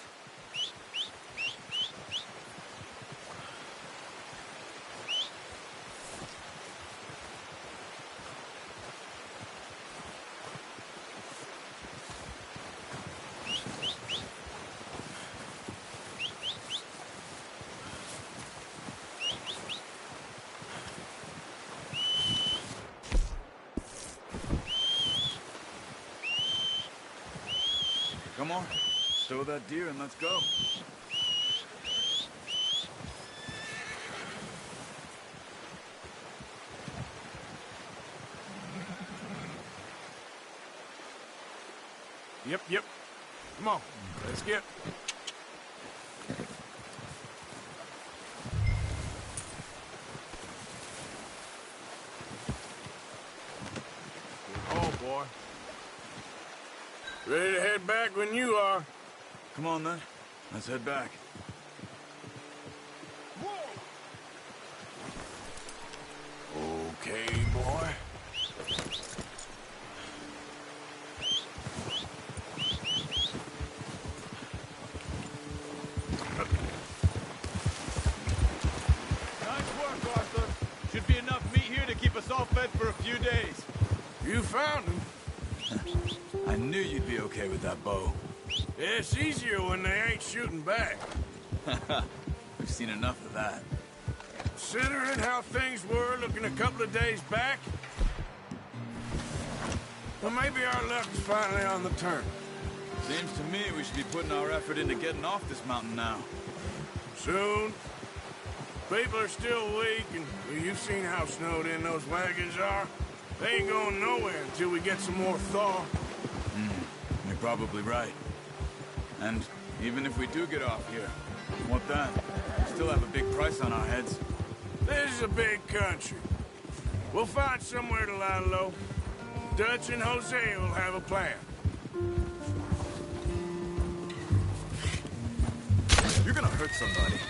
Come on, stow that deer and let's go. Yep. Come on, let's get. Oh, boy. Ready to head back when you are. Come on, then. Let's head back. Okay, boy. Nice work, Arthur. Should be enough meat here to keep us all fed for a few days. You found him. I knew you'd be okay with that bow. It's easier when they ain't shooting back. We've seen enough of that. Considering how things were looking a couple of days back, well, maybe our luck's finally on the turn. Seems to me we should be putting our effort into getting off this mountain now. Soon. People are still weak, and well, you've seen how snowed in those wagons are. They ain't going nowhere until we get some more thaw. You're probably right. And even if we do get off here, what then? We still have a big price on our heads. This is a big country. We'll find somewhere to lie low. Dutch and Jose will have a plan. You're gonna hurt somebody.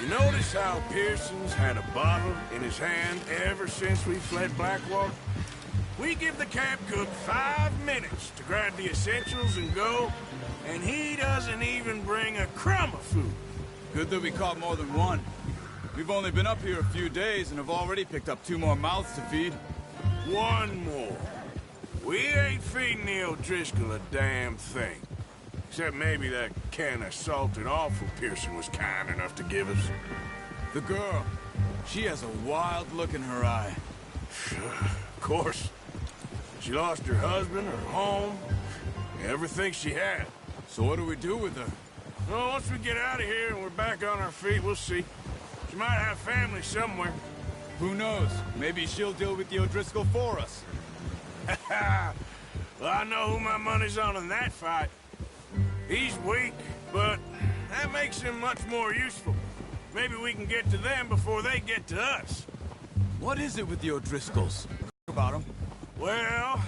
You notice how Pearson's had a bottle in his hand ever since we fled Blackwater? We give the camp cook 5 minutes to grab the essentials and go, and he doesn't even bring a crumb of food. Good that we caught more than one. We've only been up here a few days and have already picked up 2 more mouths to feed. 1 more. We ain't feeding the O'Driscoll a damn thing. Except maybe that can of salted offal Pearson was kind enough to give us. The girl. She has a wild look in her eye. Of course. She lost her husband, her home, everything she had. So what do we do with her? Well, once we get out of here and we're back on our feet, we'll see. She might have family somewhere. Who knows? Maybe she'll deal with the O'Driscoll for us. Well, I know who my money's on in that fight. He's weak, but that makes him much more useful. Maybe we can get to them before they get to us. What is it with the O'Driscolls? About them? Well,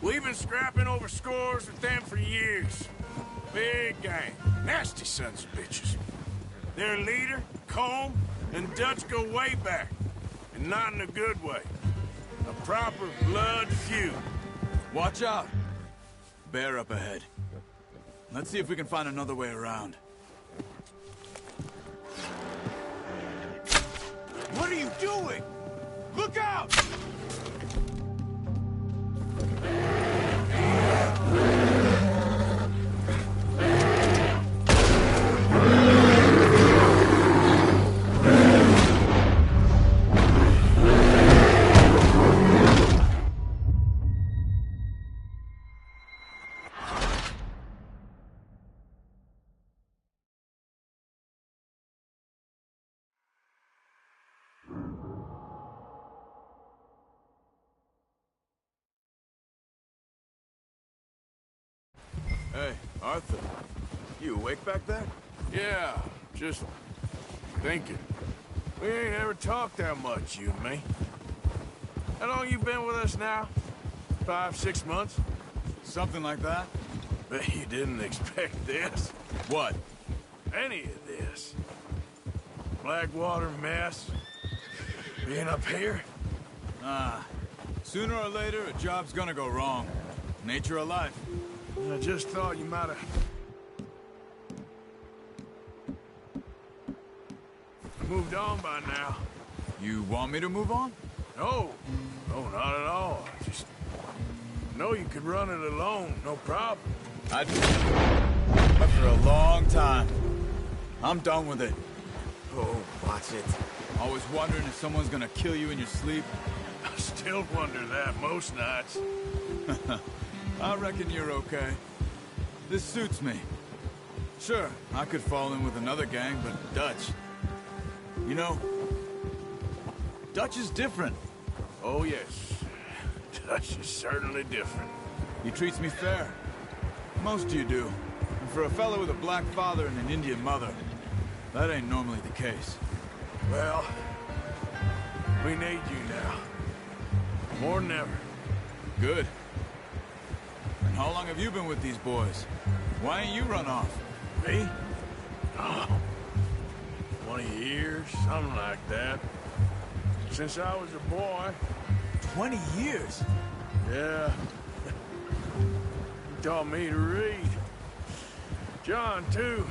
we've been scrapping over scores with them for years. Big gang. Nasty sons of bitches. Their leader, Combe, and Dutch go way back. And not in a good way. A proper blood feud. Watch out. Bear up ahead. Let's see if we can find another way around. What are you doing? Look out! Hey, Arthur. You awake back there? Yeah, just thinking. We ain't ever talked that much, you and me. How long you been with us now? 5, 6 months? Something like that. Bet you didn't expect this. What? Any of this. Blackwater mess. Being up here. Sooner or later, a job's gonna go wrong. Nature of life. I just thought you might have... moved on by now. You want me to move on? No. No, not at all. Just... know you could run it alone, no problem. After a long time. I'm done with it. Oh, watch it. Always wondering if someone's gonna kill you in your sleep. I still wonder that most nights. I reckon you're okay. This suits me. Sure, I could fall in with another gang, but Dutch... You know, Dutch is different. Oh, yes. Dutch is certainly different. He treats me fair. Most of you do. And for a fellow with a black father and an Indian mother, that ain't normally the case. Well, we need you now. More than ever. Good. And how long have you been with these boys? Why ain't you run off? Me? Oh, 20 years, something like that. Since I was a boy. 20 years? Yeah. He taught me to read. John, too.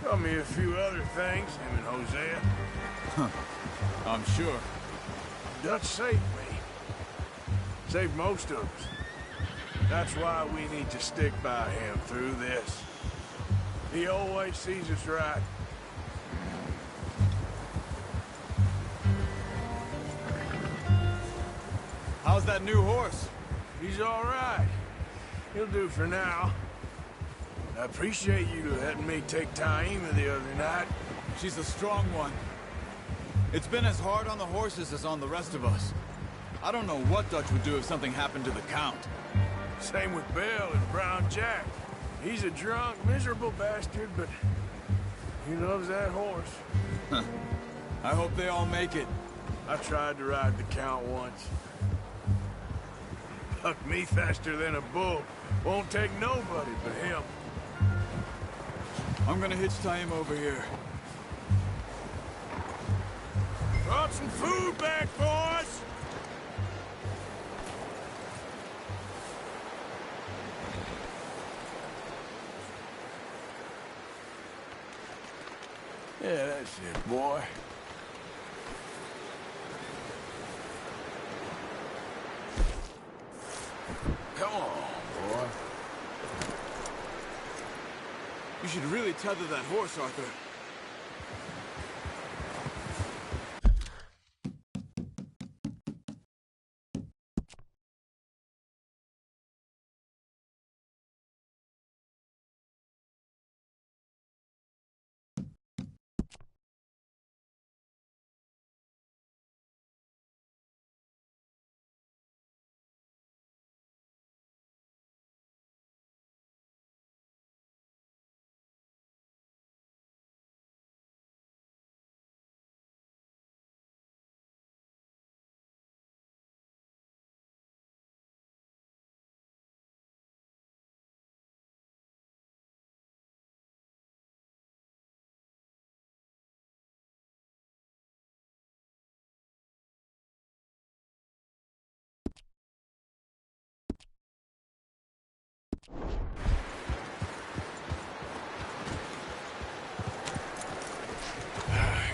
Taught me a few other things, him and Hosea. Huh. I'm sure. Dutch saved me. Saved most of us. That's why we need to stick by him through this. He always sees us right. How's that new horse? He's all right. He'll do for now. I appreciate you letting me take Taima the other night. She's a strong one. It's been as hard on the horses as on the rest of us. I don't know what Dutch would do if something happened to the Count. Same with Bill and Brown Jack. He's a drunk, miserable bastard, but he loves that horse. I hope they all make it. I tried to ride the Count once. Bucked me faster than a bull. Won't take nobody but him. I'm gonna hitch Taima over here. Brought some food back, boys! Yeah, that's it, boy. Come on, boy. You should really tether that horse, Arthur.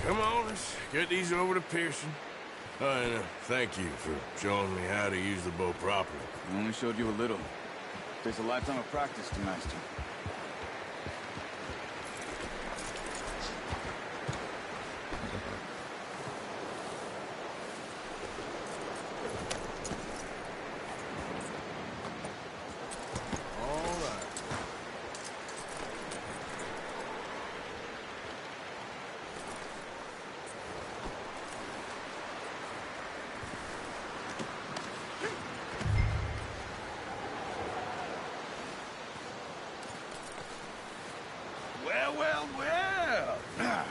Come on, let's get these over to Pearson. And thank you for showing me how to use the bow properly. I only showed you a little. Takes a lifetime of practice to master. Well.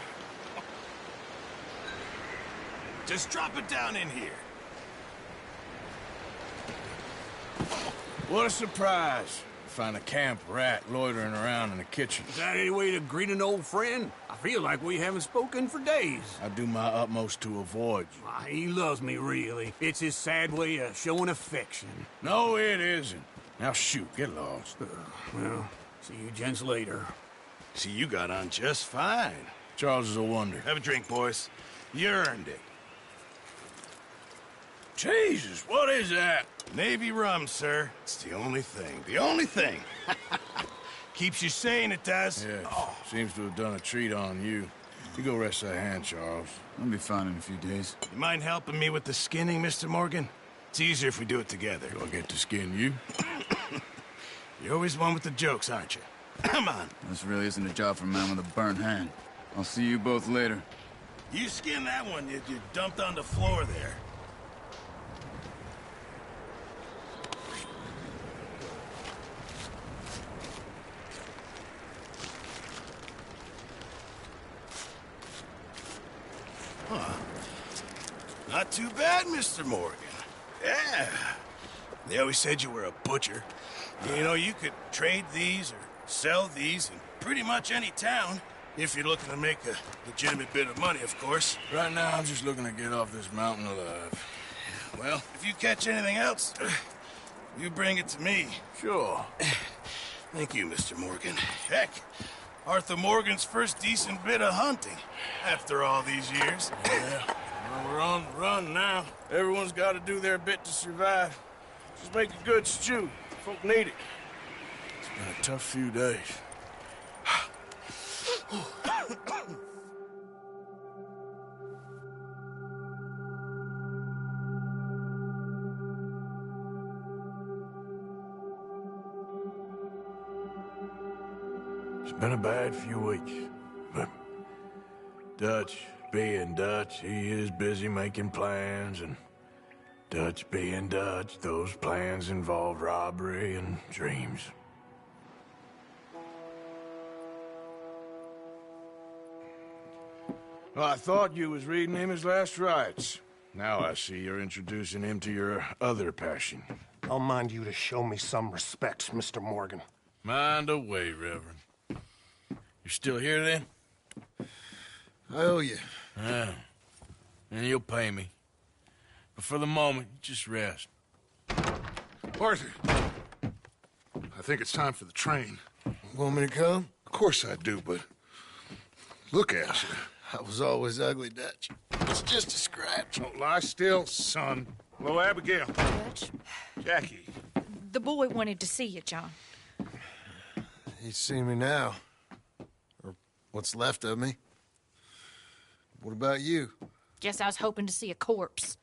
Just drop it down in here. What a surprise. Find a camp rat loitering around in the kitchen. Is that any way to greet an old friend? I feel like we haven't spoken for days. I do my utmost to avoid you. He loves me, really. It's his sad way of showing affection. No, it isn't. Now shoot, get lost. Well, see you gents later. See, you got on just fine. Charles is a wonder. Have a drink, boys. You earned it. Jesus, what is that? Navy rum, sir. It's the only thing. The only thing. Keeps you sane, it does. Yeah, seems to have done a treat on you. You go rest that hand, Charles. I'll be fine in a few days. You mind helping me with the skinning, Mr. Morgan? It's easier if we do it together. Do I get to skin you? You're always one with the jokes, aren't you? Come on. This really isn't a job for a man with a burnt hand. I'll see you both later. You skin that one you dumped on the floor there. Huh. Not too bad, Mr. Morgan. Yeah. They always said you were a butcher. You know, you could trade these or sell these in pretty much any town, if you're looking to make a legitimate bit of money, of course. Right now, I'm just looking to get off this mountain alive. Well, if you catch anything else, you bring it to me. Sure. Thank you, Mr. Morgan. Heck, Arthur Morgan's first decent bit of hunting after all these years. Yeah, well, we're on the run now. Everyone's got to do their bit to survive. Just make a good stew. Folk need it. It's been a tough few days. It's been a bad few weeks, but Dutch being Dutch, he is busy making plans, and Dutch being Dutch, those plans involve robbery and dreams. Well, I thought you was reading him his last rites. Now I see you're introducing him to your other passion. I'll mind you to show me some respect, Mr. Morgan. Mind away, Reverend. You're still here, then? I owe you. Yeah. And you'll pay me. But for the moment, just rest. Arthur, I think it's time for the train. Want me to come? Of course I do, but look at you. I was always ugly, Dutch. It's just a scratch. Don't lie still, son. Hello, Abigail. Dutch, Jackie. the boy wanted to see you, John. He's seen me now. Or what's left of me. What about you? Guess I was hoping to see a corpse.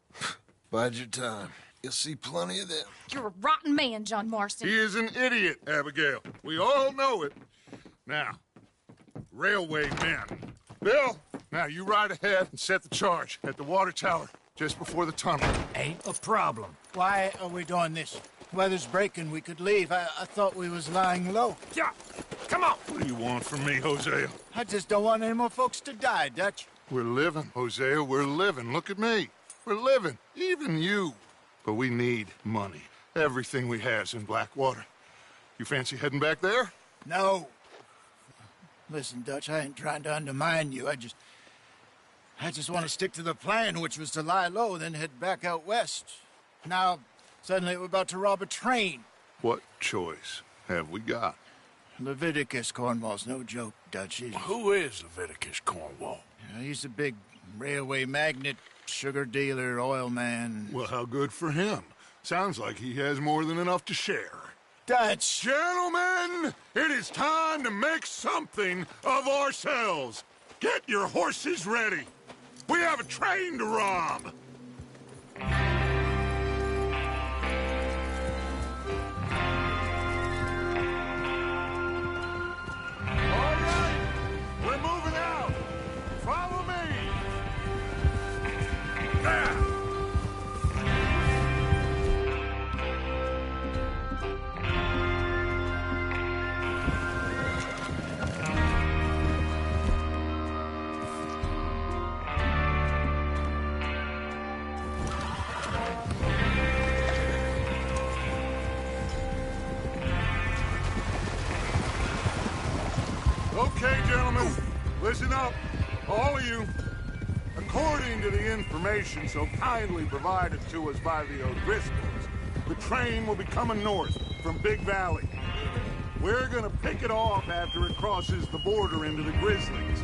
Bide your time. You'll see plenty of them. You're a rotten man, John Marston. He is an idiot, Abigail. We all know it. Now, railway men. Bill, now you ride ahead and set the charge at the water tower just before the tunnel. Ain't a problem. Why are we doing this? Weather's breaking. We could leave. I thought we was lying low. Yeah, come on. What do you want from me, Hosea? I just don't want any more folks to die, Dutch. We're living, Hosea. We're living. Look at me. We're living. Even you. But we need money. Everything we has in Blackwater. You fancy heading back there? No. Listen, Dutch, I ain't trying to undermine you. I just want to stick to the plan, which was to lie low, then head back out west. Now, suddenly we're about to rob a train. What choice have we got? Leviticus Cornwall's no joke, Dutch. Who is Leviticus Cornwall? He's a big railway magnate, sugar dealer, oil man. Well, how good for him. Sounds like he has more than enough to share. Dutch! Gentlemen, it is time to make something of ourselves. Get your horses ready. We have a train to rob. All right, we're moving out. Follow me. There. Okay, gentlemen, listen up, all of you. According to the information so kindly provided to us by the O'Driscolls, the train will be coming north from Big Valley. We're gonna pick it off after it crosses the border into the Grizzlies.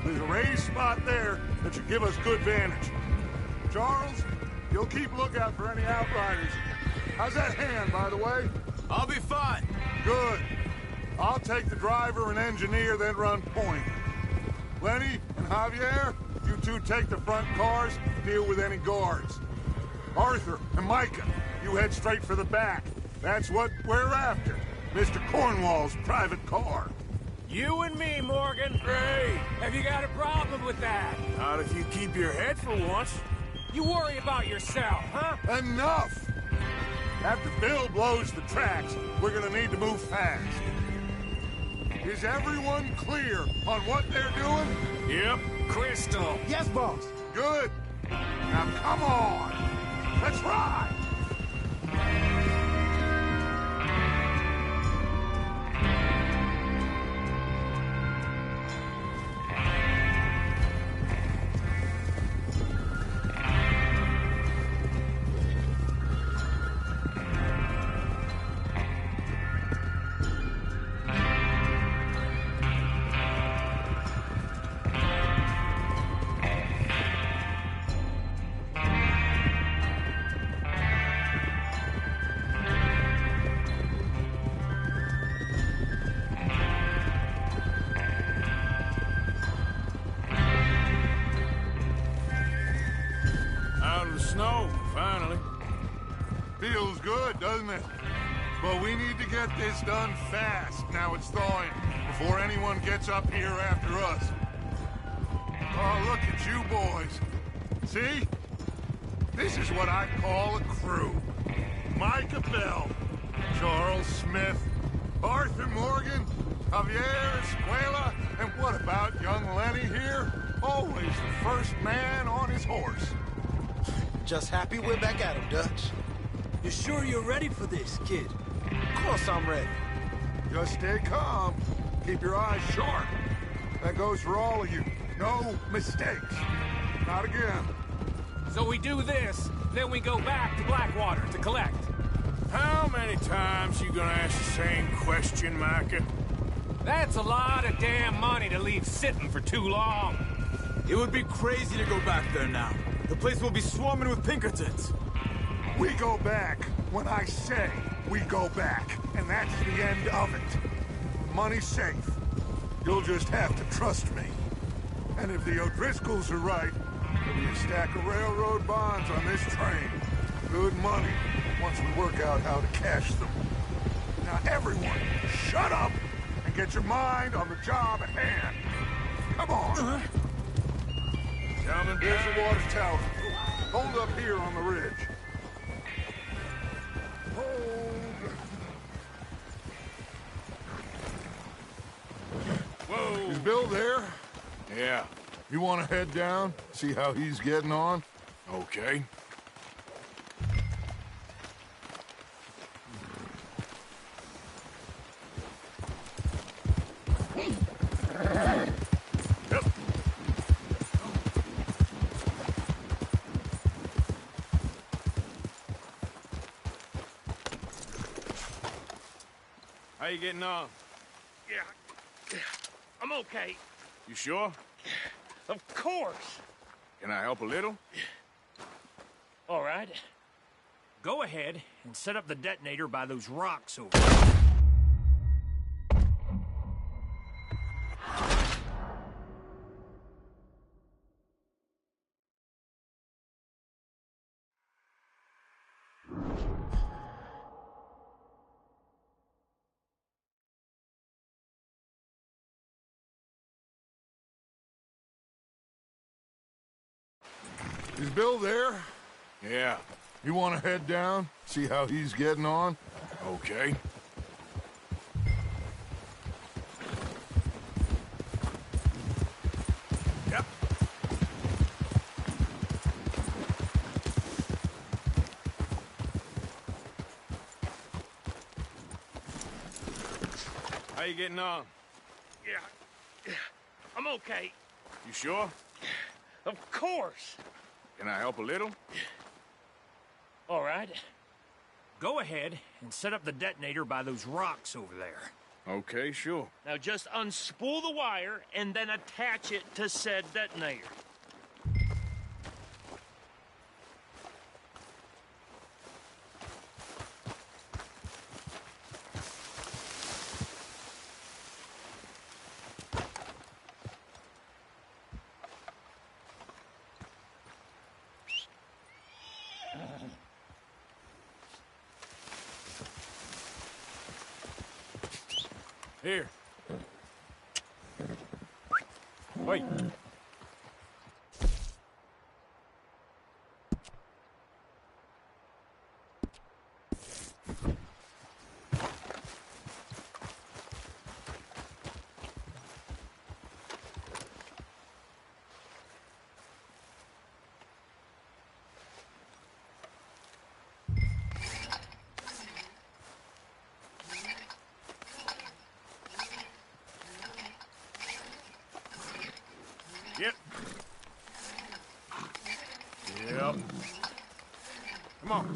There's a raised spot there that should give us good vantage. Charles, you'll keep lookout for any outriders. How's that hand, by the way? I'll be fine. Good. I'll take the driver and engineer, then run point. Lenny and Javier, you two take the front cars, deal with any guards. Arthur and Micah, you head straight for the back. That's what we're after. Mr. Cornwall's private car. You and me, Morgan. Hey, have you got a problem with that? Not if you keep your head for once. You worry about yourself, huh? Enough! After Bill blows the tracks, we're gonna need to move fast. Is everyone clear on what they're doing? Yep. Crystal. Yes, boss. Good. Now come on. Let's ride. Snow, finally. Feels good, doesn't it? But we need to get this done fast, now it's thawing, before anyone gets up here after us. Oh, look at you boys. See? This is what I call a crew. Micah Bell, Charles Smith, Arthur Morgan, Javier Escuela, and what about young Lenny here? Always the first man on his horse. Just happy we're back at him, Dutch. You sure you're ready for this, kid? Of course I'm ready. Just stay calm. Keep your eyes sharp. That goes for all of you. No mistakes. Not again. So we do this, then we go back to Blackwater to collect. How many times you gonna ask the same question, Micah? That's a lot of damn money to leave sitting for too long. It would be crazy to go back there now. The place will be swarming with Pinkertons. We go back when I say we go back, and that's the end of it. Money's safe. You'll just have to trust me. And if the O'Driscolls are right, there'll be a stack of railroad bonds on this train. Good money, once we work out how to cash them. Now everyone, shut up and get your mind on the job at hand. Come on. Gentlemen, Here's the water tower. Hold up here on the ridge. Hold. Whoa. Is Bill there? Yeah. You want to head down, see how he's getting on? Okay. How you getting on? Yeah, I'm okay. You sure? Of course. Can I help a little? All right. Go ahead and set up the detonator by those rocks over there. Is Bill there? Yeah. You want to head down, see how he's getting on? Okay. Yep. How you getting on? Yeah, I'm okay. You sure? Of course. Can I help a little? All right. Go ahead and set up the detonator by those rocks over there. Okay, sure. Now just unspool the wire and then attach it to said detonator. Here. Wait. Yep. Yep. Come on.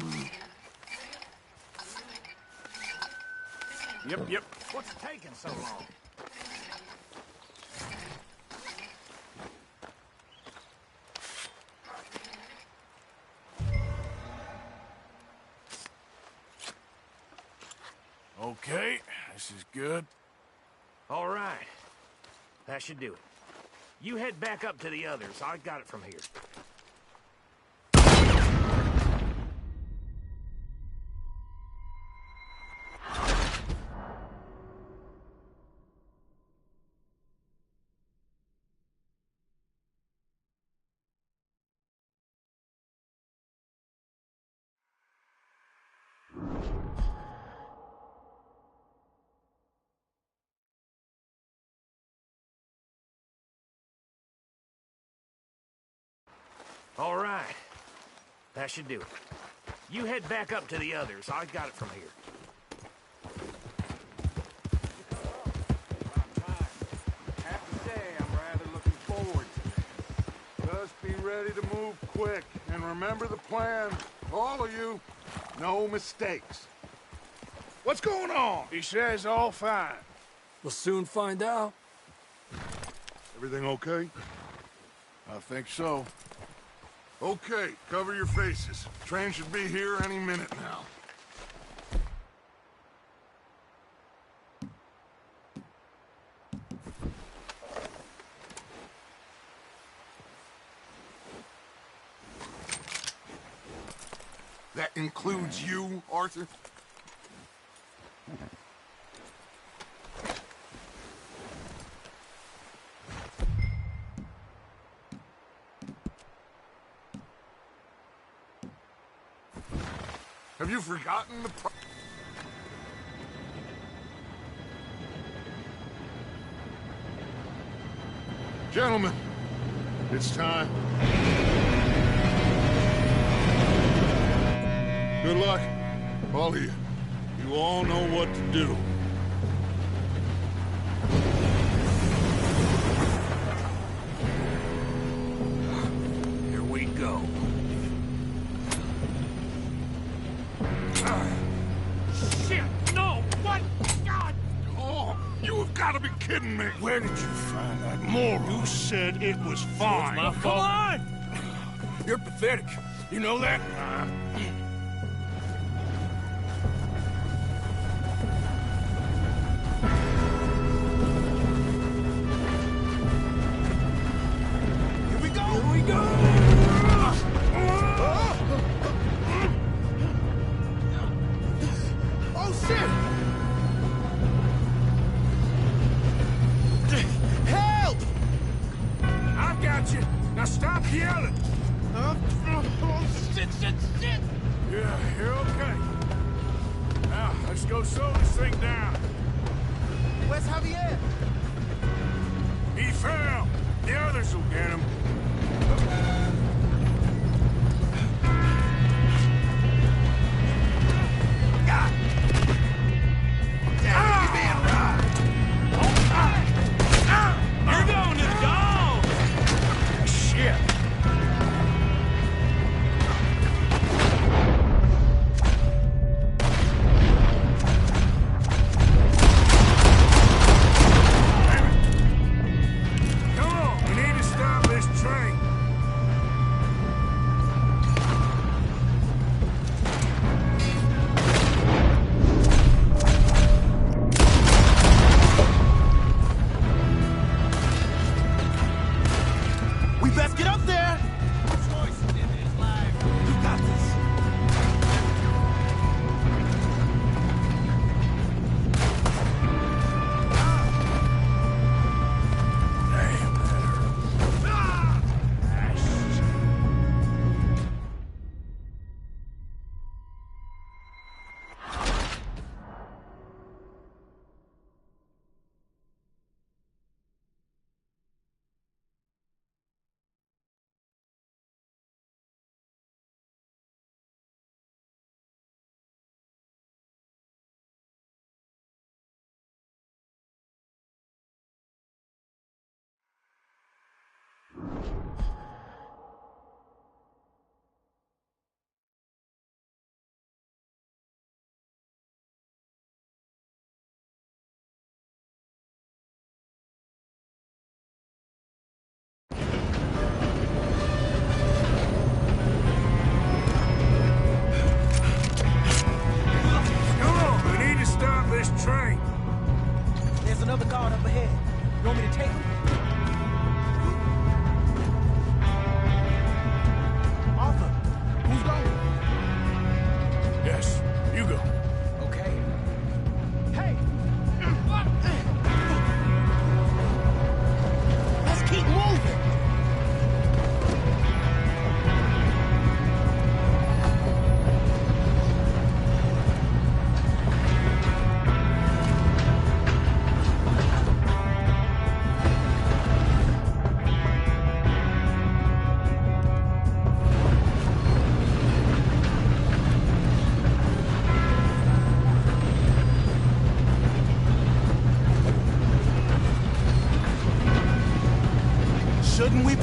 Yep. What's taking so long? Okay, this is good. All right. That should do it. You head back up to the others. I got it from here. All right. That should do it. You head back up to the others. I got it from here. Happy day. I'm rather looking forward to this. Just be ready to move quick. And remember the plan. All of you, no mistakes. What's going on? He says all fine. We'll soon find out. Everything okay? I think so. Okay, cover your faces. Train should be here any minute now. That includes you, Arthur? Have you forgotten the Gentlemen, it's time. Good luck, all of you. You all know what to do. Here we go. Shit! No! What? God! Oh, you have got to be kidding me. Where did you find that moron? You said it was fine. My fault. Come on! You're pathetic. You know that? Here we go! Oh, shit! Help! I've got you. Now stop yelling. Oh, shit! Yeah, you're okay. Now, let's go slow this thing down. Where's Javier? He fell. The others will get him. You're going to the dog! Shit.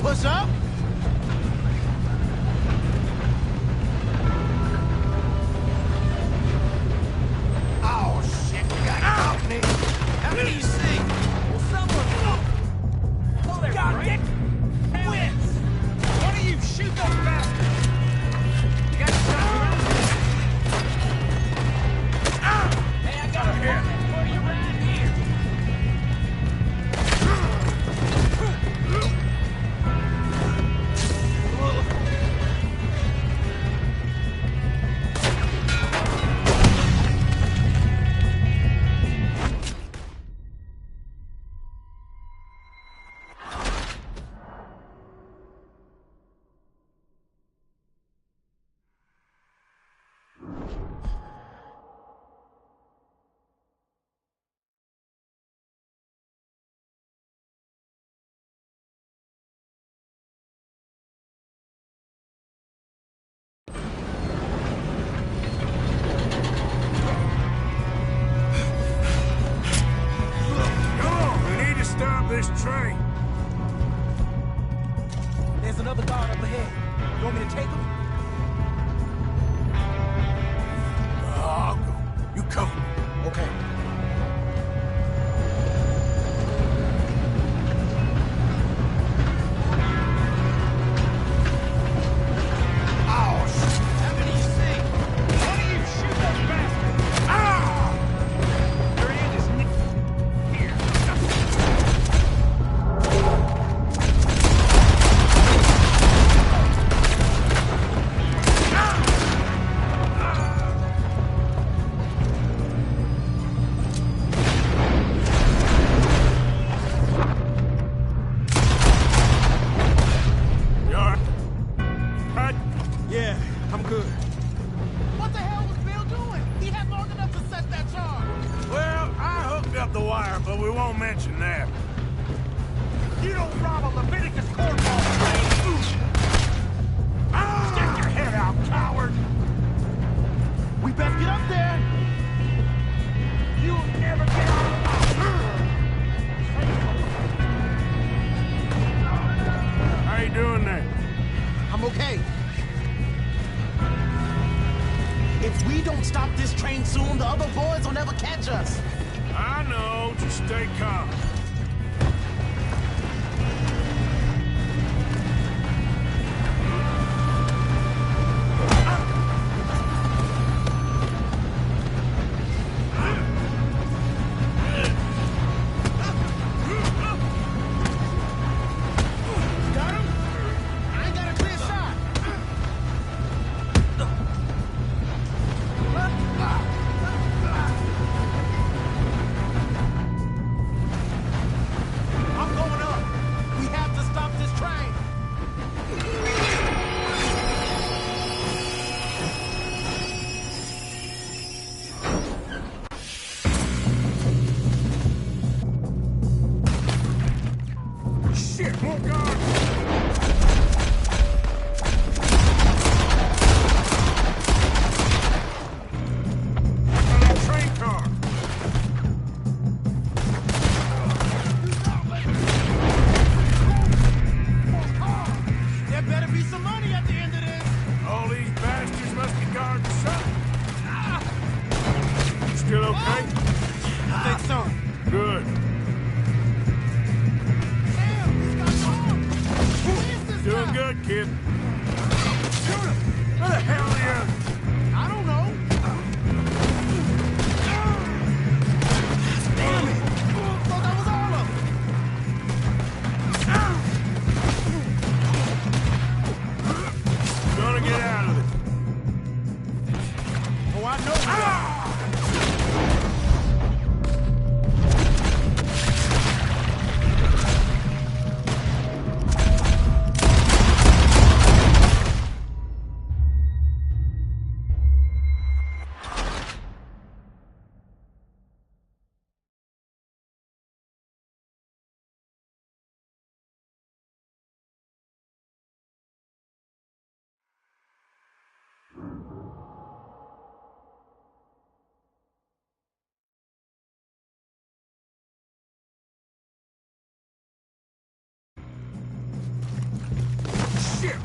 Push up? Oh, shit, we got company. How many you see? Well, someone... Oh, there, God, get... Wins! One of you shoot those bastards! You got your shot around here. Hey, I got a permit for you right here. This train. There's another guard up ahead. You want me to take him? I'll go. You cover me. Okay. Oh, shit. How many you see? One of you shoot those bastards. Ah! Your end is here. Yeah, I'm good. What the hell was Bill doing? He had long enough to set that charge. Well, I hooked up the wire, but we won't mention that. You don't rob a Leviticus cornball train. Stick your head out, coward. We best get up there. You'll never get out of How you doing there? I'm okay. If we don't stop this train soon, the other boys will never catch us. I know. Just stay calm. Got him? I ain't got a clear shot. I'm going up. We have to stop this train. Shit, more guards! That train car! There better be some money at the end of this. All these bastards must be guarding something. You still okay? I think so. Good. Damn, he's got your arm. Who is this Doing guy? good, kid. Shoot him. Where the hell are you? I don't know. Damn it. So that was all of them. Gonna get out of it. Oh, I know we are.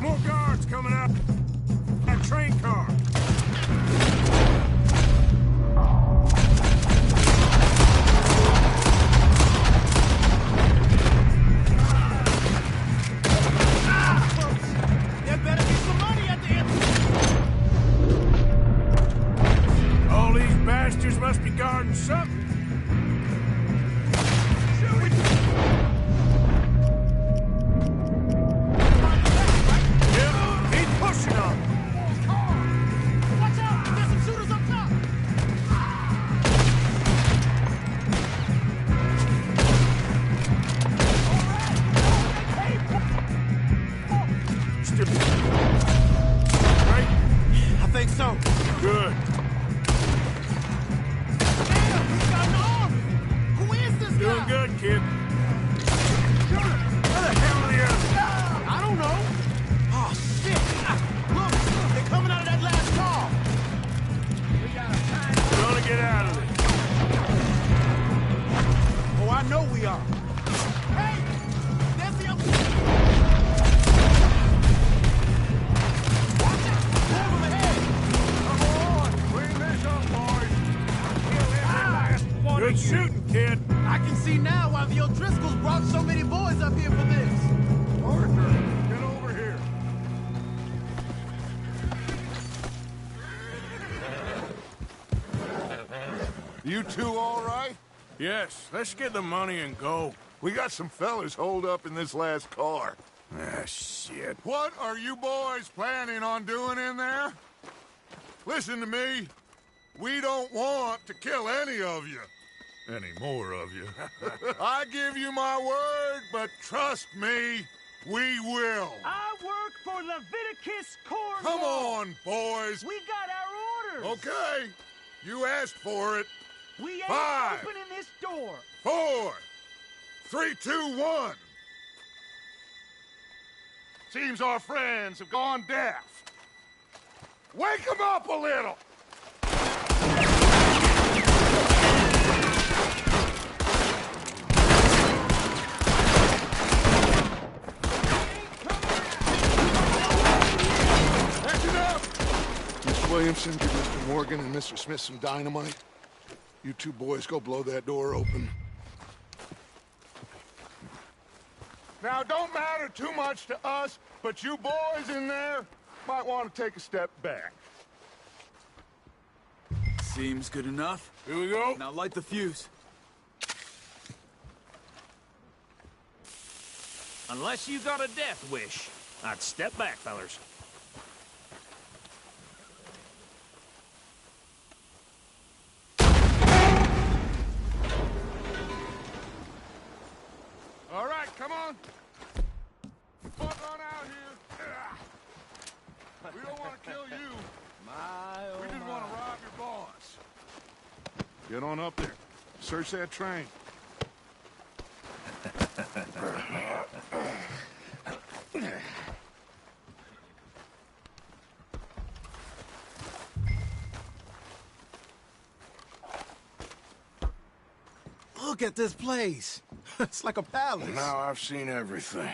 more guards coming out. That train car. There better be some money at the end. All these bastards must be guarding something. I think so. Good. Damn, he's got an army. Who is this guy? Doing good, kid. Where the hell are the others? I don't know. Oh, shit. Look, they're coming out of that last car. We gotta find out. We're gonna get out of this. Oh, I know we are. Hey, there's the other. Watch it. Move him ahead. Come on, clean this up, boys. Kill every last one of you. Good shooting, kid. I can see now why the O'Driscolls brought so many boys up here for this. Arthur, get over here. You two all right? Yes, let's get the money and go. We got some fellas holed up in this last car. Ah, shit. What are you boys planning on doing in there? Listen to me. We don't want to kill any of you. Any more of you. I give you my word, but trust me, we will. I work for Leviticus Corps. Come on, boys. We got our orders. Okay. You asked for it. We ain't 5, opening this door. 4, 3, 2, 1. Seems our friends have gone deaf. Wake them up a little. That's enough. Mr. Williamson, give Mr. Morgan and Mr. Smith some dynamite. You two boys go blow that door open. Now, it don't matter too much to us, but you boys in there might want to take a step back. Seems good enough. Here we go. Now light the fuse. Unless you got a death wish, I'd step back, fellers. All right, come on. Fuck on out here. We don't want to kill you. We just want to rob your boss. Get on up there. Search that train. Look at this place. It's like a palace. Now I've seen everything.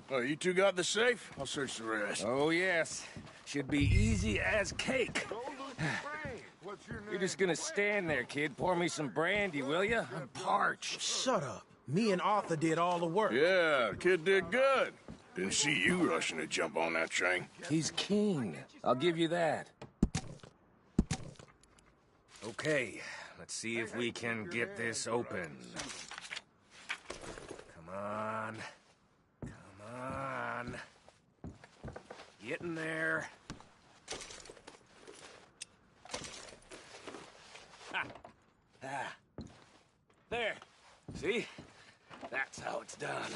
Oh, you two got the safe? I'll search the rest. Oh, yes. Should be easy as cake. What's your name? You're just gonna stand there, kid. Pour me some brandy, will you? I'm parched. Shut up. Me and Arthur did all the work. Yeah, the kid did good. Didn't see you rushing to jump on that train. He's keen. I'll give you that. Okay, let's see if we can get this open. Come on. Come on. Get in there. Ha. Ah. There. See? That's how it's done.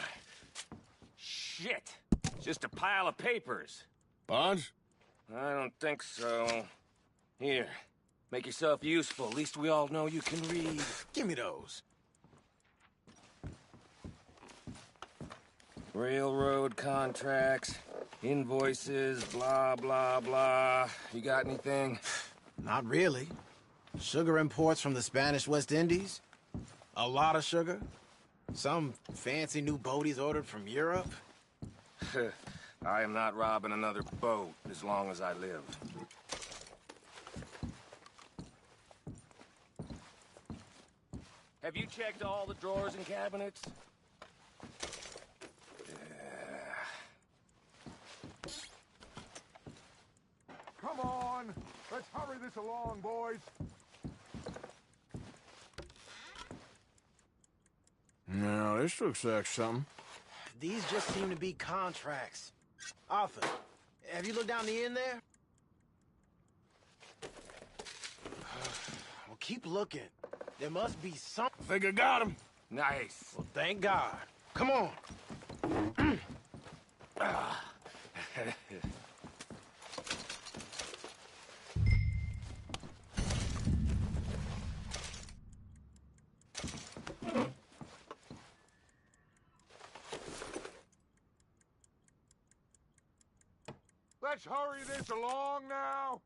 Shit. Just a pile of papers. Bonds? I don't think so. Here. Make yourself useful. At least we all know you can read. Give me those. Railroad contracts, invoices, blah, blah, blah. You got anything? Not really. Sugar imports from the Spanish West Indies. A lot of sugar. Some fancy new boat he's ordered from Europe. I am not robbing another boat as long as I live. Have you checked all the drawers and cabinets? Come on! Let's hurry this along, boys! Now, this looks like something. These just seem to be contracts. Arthur, have you looked down the end there? Well, keep looking. There must be something. Think I got him. Nice. Well, thank God. Come on. Let's hurry this along now!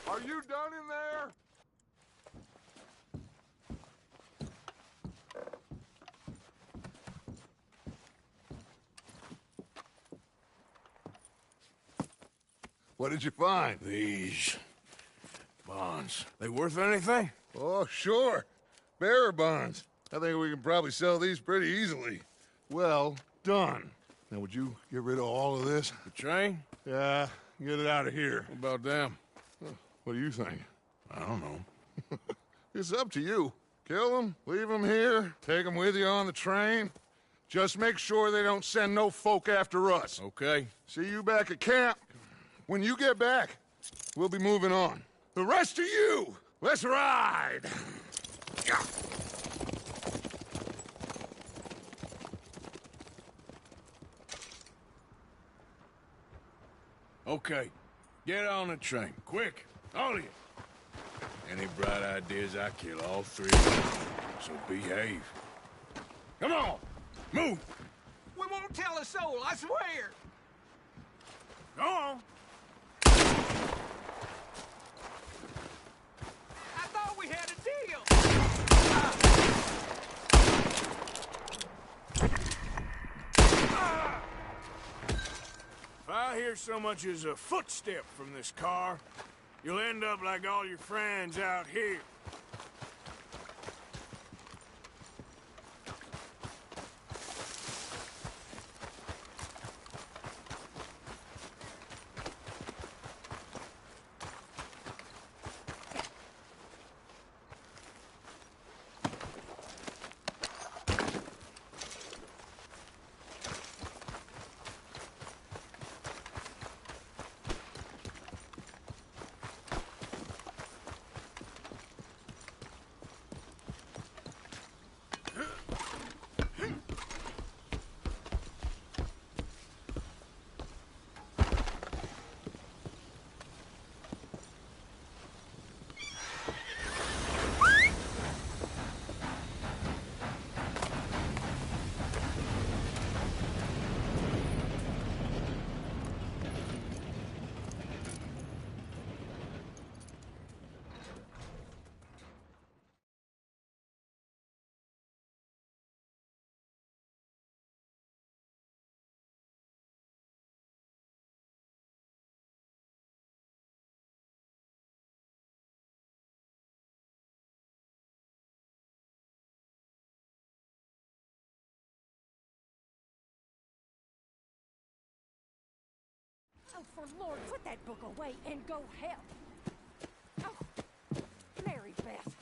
Are you done in there? What did you find? These bonds. They worth anything? Oh, sure. Bearer bonds. I think we can probably sell these pretty easily. Well done. Now, would you get rid of all of this? The train? Yeah, get it out of here. What about them? What do you think? I don't know. It's up to you. Kill them, leave them here, take them with you on the train. Just make sure they don't send no folk after us. Okay. See you back at camp. When you get back, we'll be moving on. The rest of you, let's ride! Yeah. Okay. Get on the train. Quick. All of you. Any bright ideas, I kill all three of you. So behave. Come on! Move! We won't tell a soul, I swear! Go on! I thought we had a deal! If I hear so much as a footstep from this car, you'll end up like all your friends out here. Oh, for Lord, put that book away and go help. Oh, Mary Beth.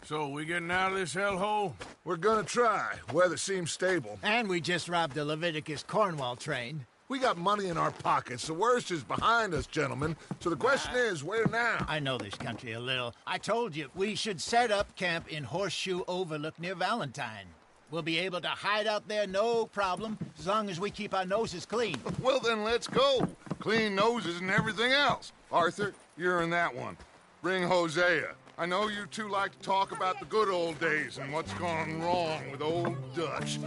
So, we getting out of this hellhole? We're gonna try. Weather seems stable. And we just robbed the Leviticus Cornwall train. We got money in our pockets. The worst is behind us, gentlemen. So the question is, where now? I know this country a little. I told you, we should set up camp in Horseshoe Overlook near Valentine. We'll be able to hide out there, no problem, as long as we keep our noses clean. Well, then let's go. Clean noses and everything else. Arthur, you're in that one. Bring Hosea. I know you two like to talk about the good old days and what's gone wrong with old Dutch.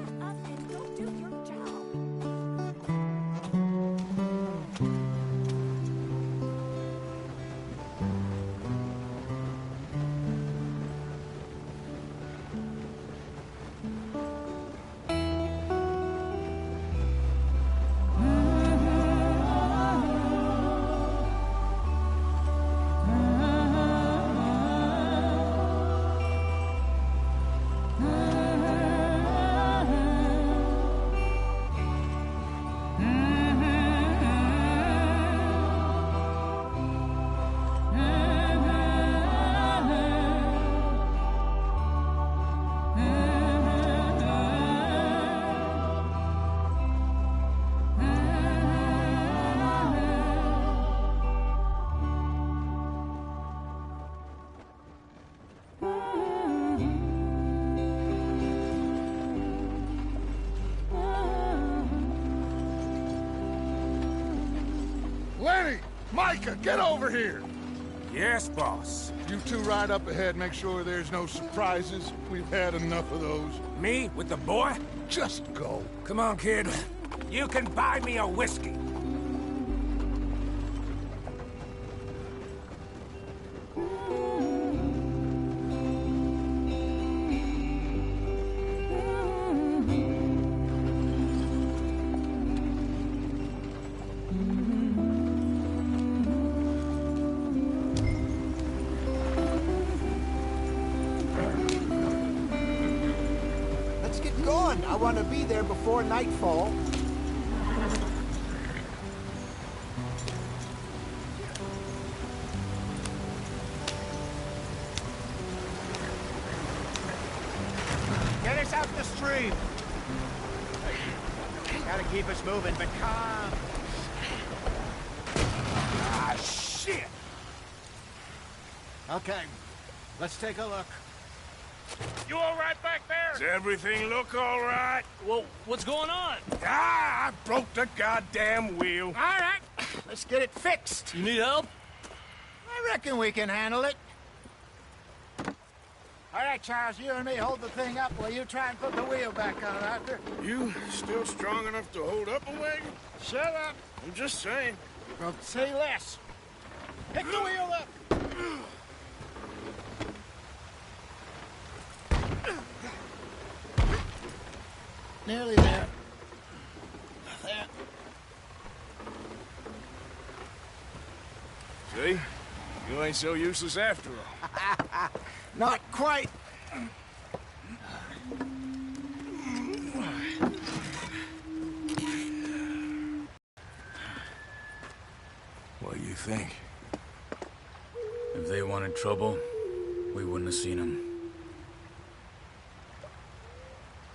Micah, get over here! Yes, boss. You two ride up ahead, make sure there's no surprises. We've had enough of those. Me with the boy? Just go. Come on, kid. You can buy me a whiskey. I want to be there before nightfall. Get us out the stream. Gotta keep us moving, but calm. Ah, shit! Okay, let's take a look. You all right back there? Does everything look all right? Well, what's going on? Ah, I broke the goddamn wheel. All right, let's get it fixed. You need help? I reckon we can handle it. All right, Charles, you and me hold the thing up while you try and put the wheel back on, Arthur. You still strong enough to hold up a wagon? Shut up. I'm just saying. Well, say less. Pick the wheel up. Nearly there. There. See? You ain't so useless after all. Not quite. What do you think? If they wanted trouble, we wouldn't have seen them.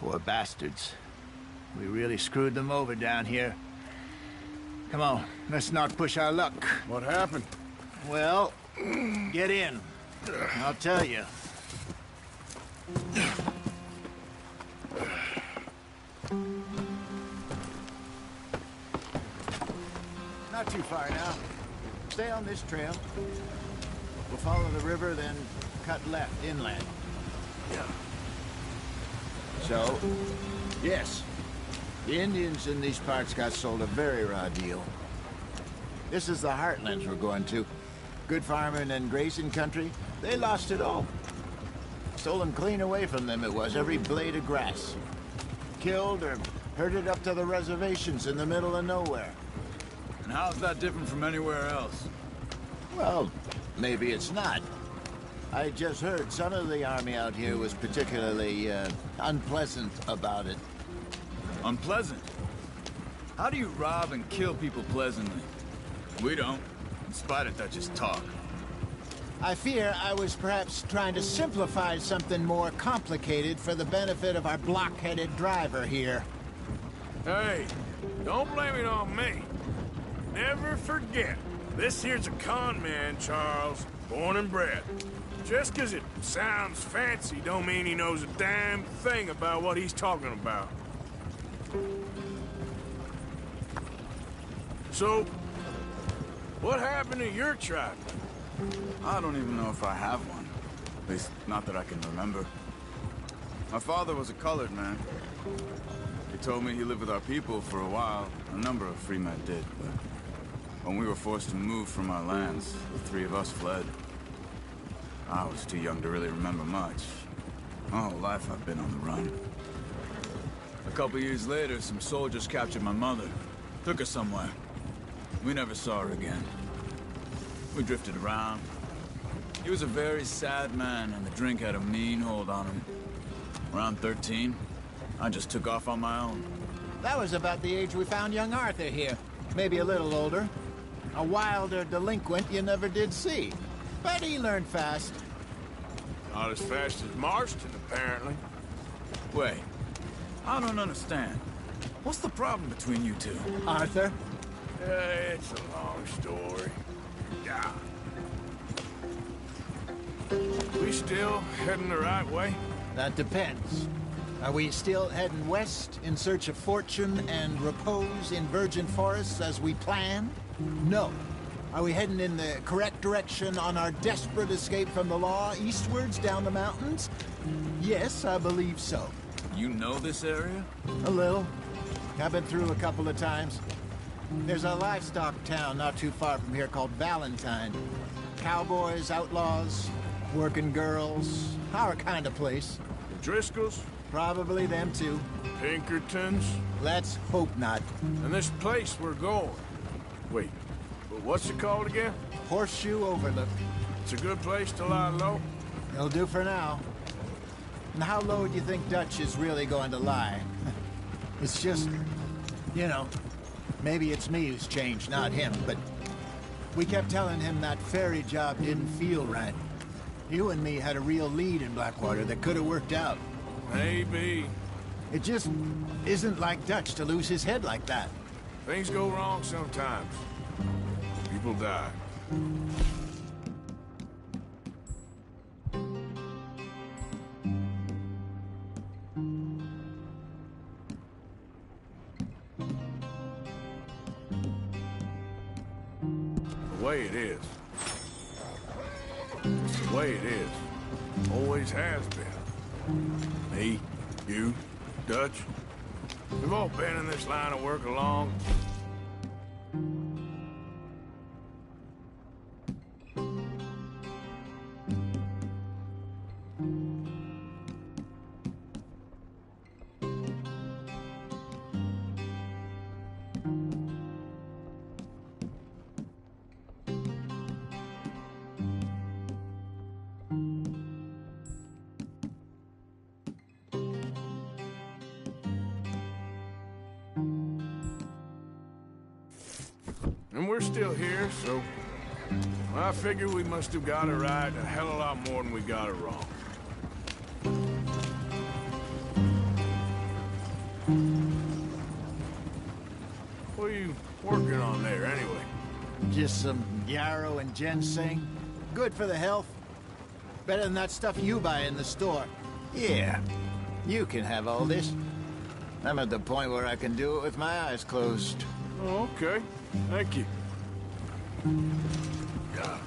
Poor bastards. We really screwed them over down here. Come on, let's not push our luck. What happened? Well, get in. I'll tell you. Not too far now. Stay on this trail. We'll follow the river, then cut left inland. Yeah. So, yes, the Indians in these parts got sold a very raw deal. This is the heartlands we're going to. Good farming and grazing country, they lost it all. Stolen clean away from them it was, every blade of grass. Killed or herded up to the reservations in the middle of nowhere. And how's that different from anywhere else? Well, maybe it's not. I just heard some of the army out here was particularly, unpleasant about it. Unpleasant? How do you rob and kill people pleasantly? We don't, in spite of Dutch's talk. I fear I was perhaps trying to simplify something more complicated for the benefit of our block-headed driver here. Hey, don't blame it on me. Never forget, this here's a con man, Charles, born and bred. Just 'cause it sounds fancy don't mean he knows a damn thing about what he's talking about. So, what happened to your tribe? I don't even know if I have one. At least, not that I can remember. My father was a colored man. He told me he lived with our people for a while. A number of free men did, but when we were forced to move from our lands, the three of us fled. I was too young to really remember much. My whole life I've been on the run. A couple years later, some soldiers captured my mother. Took her somewhere. We never saw her again. We drifted around. He was a very sad man, and the drink had a mean hold on him. Around 13, I just took off on my own. That was about the age we found young Arthur here. Maybe a little older. A wilder delinquent you never did see. But he learned fast. Not as fast as Marston, apparently. Wait, I don't understand. What's the problem between you two? Arthur? It's a long story. Yeah. We still heading the right way? That depends. Are we still heading west in search of fortune and repose in virgin forests as we planned? No. Are we heading in the correct direction on our desperate escape from the law, eastwards down the mountains? Yes, I believe so. You know this area? A little. I've been through a couple of times. There's a livestock town not too far from here called Valentine. Cowboys, outlaws, working girls, our kind of place. The Driscolls? Probably them too. Pinkertons? Let's hope not. And this place we're going. Wait, but what's it called again? Horseshoe Overlook. It's a good place to lie low? It'll do for now. And how low do you think Dutch is really going to lie? It's just, you know, maybe it's me who's changed, not him, but we kept telling him that ferry job didn't feel right. You and me had a real lead in Blackwater that could have worked out. Maybe. It just isn't like Dutch to lose his head like that. Things go wrong sometimes. People die. The way it is. It's the way it is. Always has been. Me, you, Dutch. We've all been in this line of work along. And we're still here, so I figure we must have got it right a hell of a lot more than we got it wrong. What are you working on there, anyway? Just some yarrow and ginseng. Good for the health. Better than that stuff you buy in the store. Yeah, you can have all this. I'm at the point where I can do it with my eyes closed. Oh, okay. Thank you. Yeah.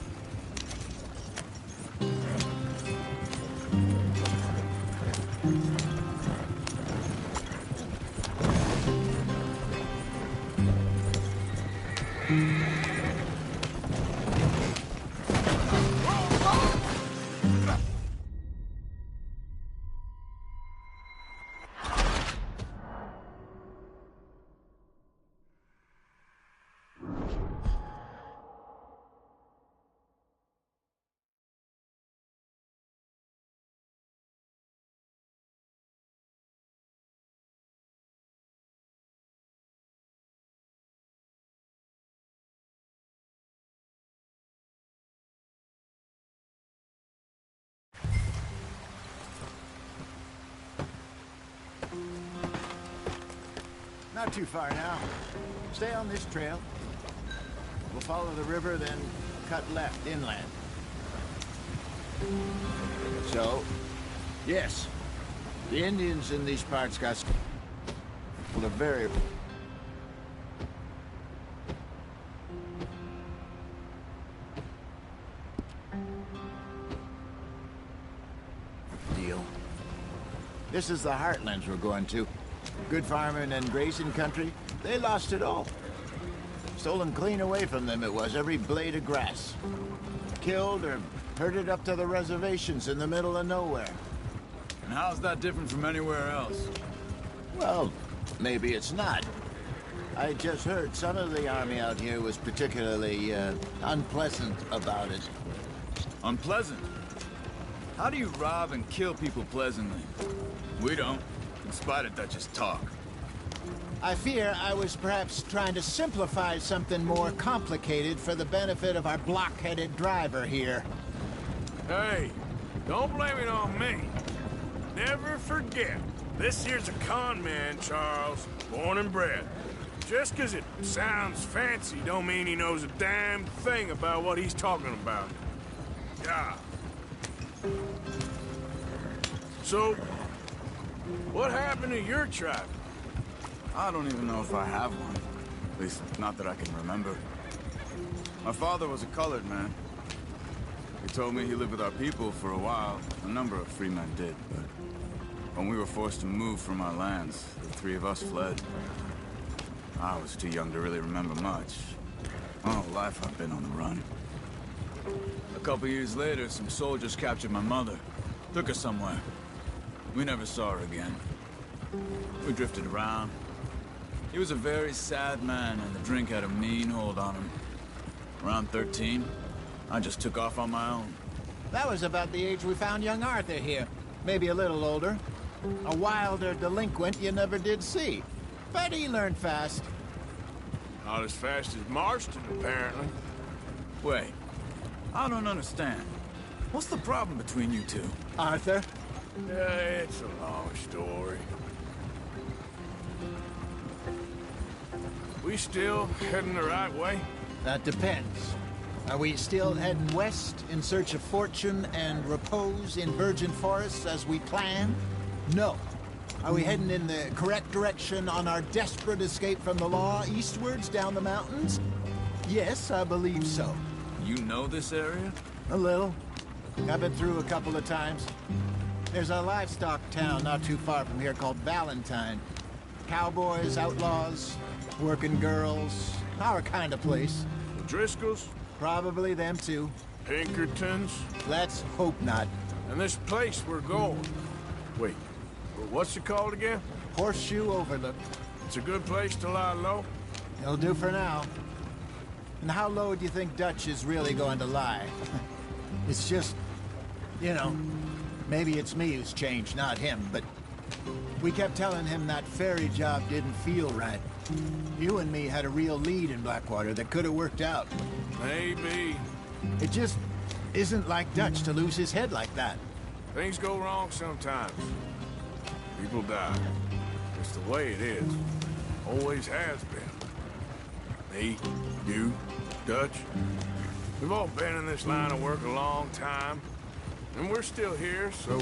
Not too far now. Stay on this trail. We'll follow the river, then cut left inland. So, yes, the Indians in these parts got a very deal. This is the heartlands we're going to. Good farming and grazing country, they lost it all. Stolen clean away from them it was, every blade of grass. Killed or herded up to the reservations in the middle of nowhere. And how's that different from anywhere else? Well, maybe it's not. I just heard some of the army out here was particularly, unpleasant about it. Unpleasant? How do you rob and kill people pleasantly? We don't. In spite of Dutch's talk. I fear I was perhaps trying to simplify something more complicated for the benefit of our block-headed driver here. Hey, don't blame it on me. Never forget, this here's a con man, Charles, born and bred. Just 'cause it sounds fancy don't mean he knows a damn thing about what he's talking about. Yeah. So, what happened to your tribe? I don't even know if I have one. At least, not that I can remember. My father was a colored man. He told me he lived with our people for a while. A number of free men did, but when we were forced to move from our lands, the three of us fled. I was too young to really remember much. My whole life I've been on the run. A couple years later, some soldiers captured my mother. Took her somewhere. We never saw her again. We drifted around. He was a very sad man, and the drink had a mean hold on him. Around 13, I just took off on my own. That was about the age we found young Arthur here. Maybe a little older. A wilder delinquent you never did see. But he learned fast. Not as fast as Marston, apparently. Wait, I don't understand. What's the problem between you two? Arthur? Yeah, it's a long story. We still heading the right way? That depends. Are we still heading west in search of fortune and repose in virgin forests as we planned? No. Are we heading in the correct direction on our desperate escape from the law eastwards down the mountains? Yes, I believe so. You know this area? A little. I've been through a couple of times. There's a livestock town not too far from here called Valentine. Cowboys, outlaws, working girls, our kind of place. The Driscolls? Probably them too. Pinkertons? Let's hope not. And this place we're going. Wait, what's it called again? Horseshoe Overlook. It's a good place to lie low? It'll do for now. And how low do you think Dutch is really going to lie? It's just, you know, maybe it's me who's changed, not him, but we kept telling him that ferry job didn't feel right. You and me had a real lead in Blackwater that could have worked out. Maybe. It just isn't like Dutch to lose his head like that. Things go wrong sometimes. People die. It's the way it is. Always has been. Me, you, Dutch. We've all been in this line of work a long time. And we're still here, so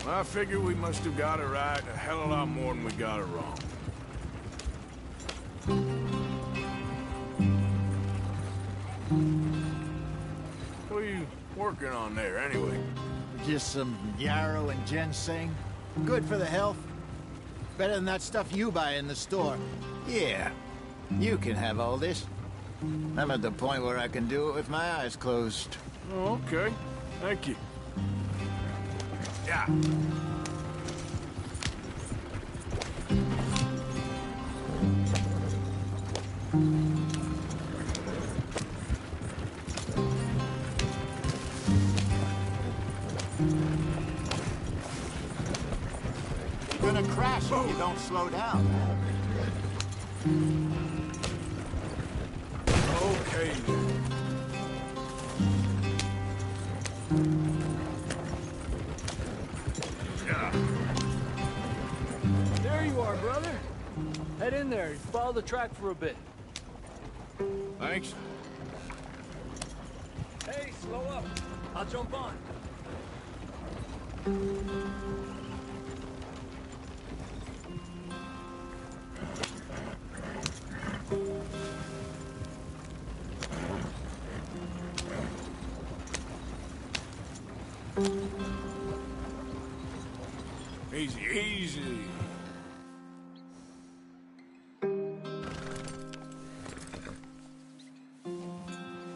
I figure we must have got it right a hell of a lot more than we got it wrong. What are you working on there, anyway? Just some yarrow and ginseng. Good for the health. Better than that stuff you buy in the store. Yeah, you can have all this. I'm at the point where I can do it with my eyes closed. Oh, okay. Thank you. Yeah. You're gonna crash if you don't slow down. Okay. There you are, brother. Head in there. Follow the track for a bit. Thanks. Hey, slow up. I'll jump on. Easy, easy.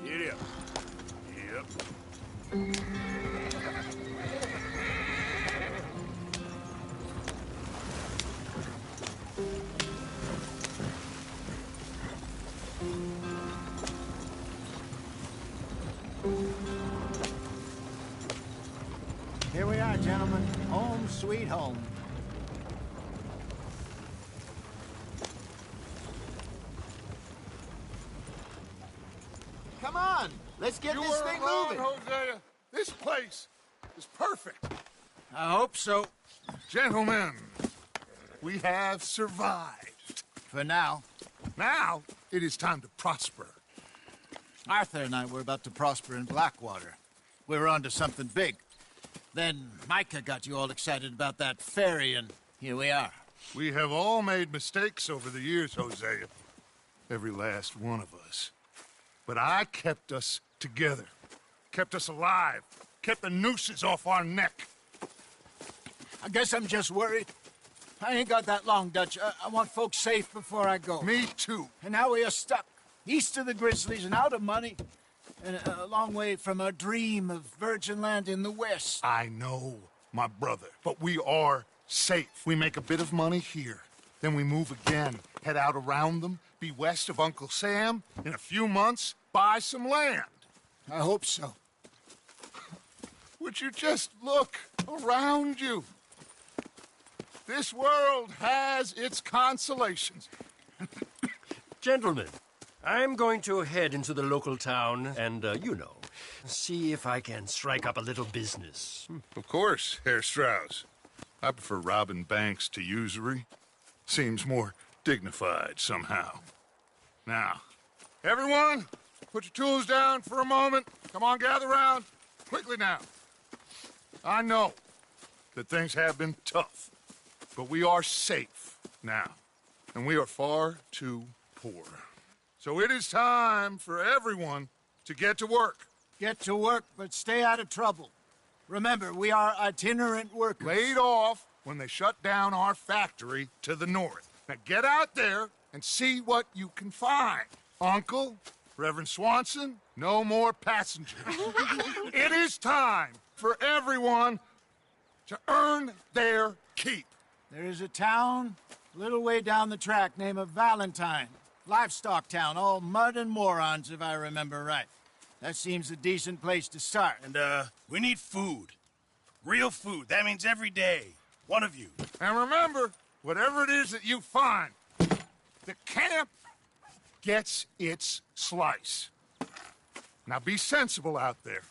Get up. Yep. Here we are, gentlemen. Home sweet home. Come on, let's get this thing moving. Hosea. This place is perfect. I hope so. Gentlemen, we have survived. For now. Now, it is time to prosper. Arthur and I were about to prosper in Blackwater. We were onto something big. Then Micah got you all excited about that ferry, and here we are. We have all made mistakes over the years, Hosea. Every last one of us. But I kept us together, kept us alive, kept the nooses off our neck. I guess I'm just worried. I ain't got that long, Dutch. I want folks safe before I go. Me too. And now we are stuck, east of the Grizzlies and out of money, and a long way from our dream of virgin land in the west. I know, my brother, but we are safe. We make a bit of money here, then we move again, head out around them, be west of Uncle Sam, in a few months, buy some land. I hope so. Would you just look around you? This world has its consolations. Gentlemen, I'm going to head into the local town and, see if I can strike up a little business. Of course, Herr Strauss. I prefer robbing banks to usury. Seems more dignified somehow. Now, everyone, put your tools down for a moment. Come on, gather round. Quickly now. I know that things have been tough, but we are safe now, and we are far too poor. So it is time for everyone to get to work. Get to work, but stay out of trouble. Remember, we are itinerant workers. Laid off when they shut down our factory to the north. Now get out there and see what you can find. Uncle, Reverend Swanson, no more passengers. It is time for everyone to earn their keep. There is a town a little way down the track named Valentine. Livestock town, all mud and morons, if I remember right. That seems a decent place to start. And, we need food. Real food. That means every day. One of you. And remember, whatever it is that you find, the camp gets its slice. Now be sensible out there.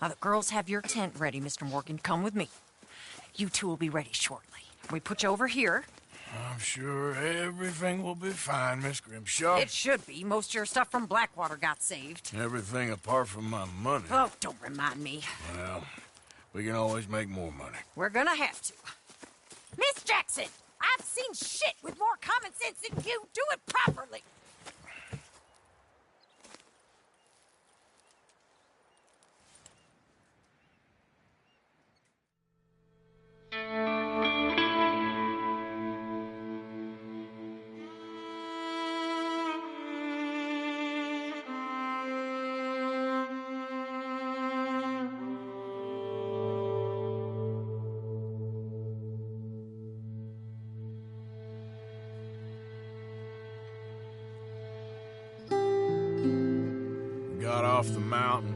Now, the girls have your tent ready, Mr. Morgan. Come with me. You two will be ready shortly. We put you over here. I'm sure everything will be fine, Miss Grimshaw. It should be. Most of your stuff from Blackwater got saved. Everything apart from my money. Oh, don't remind me. Well, we can always make more money. We're gonna have to. Miss Jackson, I've seen shit with more common sense than you. Do it properly. Got off the mountain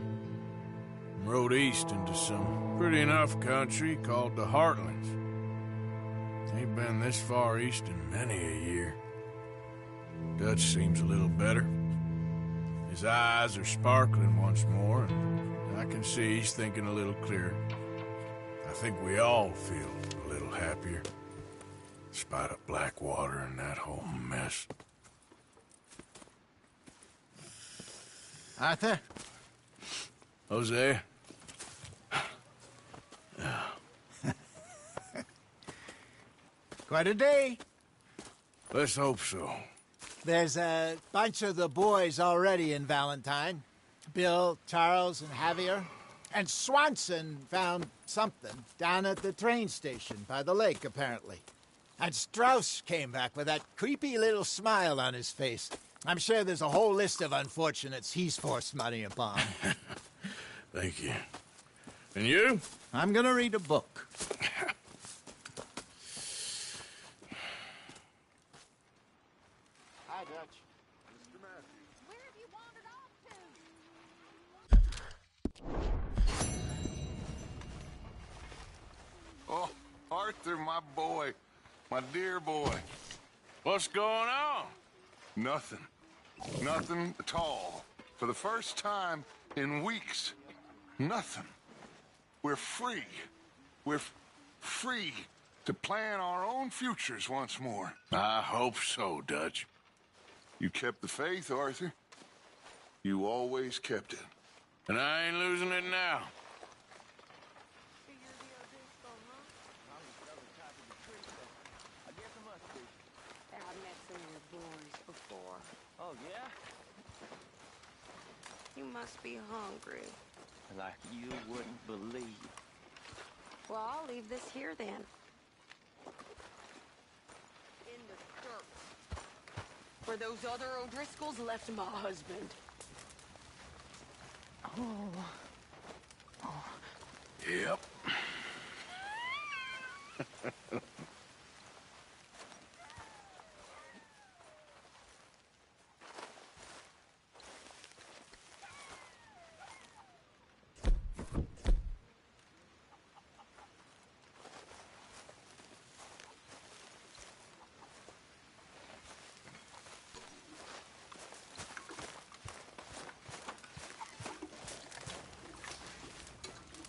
and rode east into some pretty enough country called the Heartlands. Ain't been this far east in many a year. Dutch seems a little better. His eyes are sparkling once more, and I can see he's thinking a little clearer. I think we all feel a little happier, in spite of Blackwater and that whole mess. Arthur? Jose? Quite a day. Let's hope so. There's a bunch of the boys already in Valentine. Bill, Charles, and Javier. And Swanson found something down at the train station by the lake, apparently. And Strauss came back with that creepy little smile on his face. I'm sure there's a whole list of unfortunates he's forced money upon. Thank you. And you? I'm gonna read a book. Hi, Dutch. Mr. Matthews. Where have you wandered off to? Oh, Arthur, my boy. My dear boy. What's going on? Nothing. Nothing at all. For the first time in weeks. Nothing. We're free. We're free to plan our own futures once more. I hope so, Dutch. You kept the faith, Arthur. You always kept it. And I ain't losing it now. I've met some of your boys before. Oh, yeah? You must be hungry. Like you wouldn't believe. Well, I'll leave this here then. In the dirt. Where those other O'Driscolls left my husband. Yep.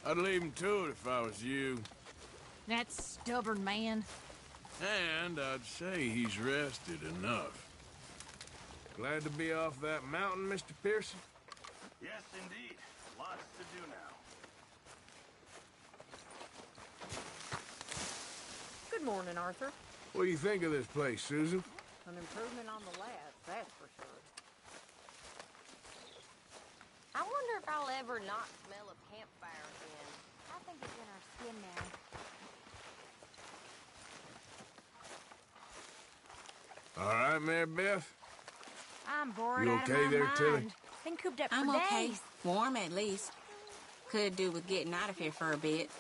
I'd leave him to it if I was you. That stubborn man. And I'd say he's rested enough. Glad to be off that mountain, Mr. Pearson? Yes, indeed. Lots to do now. Good morning, Arthur. What do you think of this place, Susan? An improvement on the last, that's for sure. I wonder if I'll ever not smell a campfire again. I think it's in our skin now. All right, Mary Beth? I'm bored You out okay of my there, mind. Tilly? Been cooped up I'm for okay. days. Warm at least. Could do with getting out of here for a bit.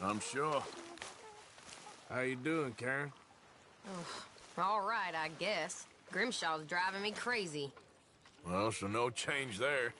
I'm sure. How you doing, Karen? All right, I guess. Grimshaw's driving me crazy. Well, so no change there.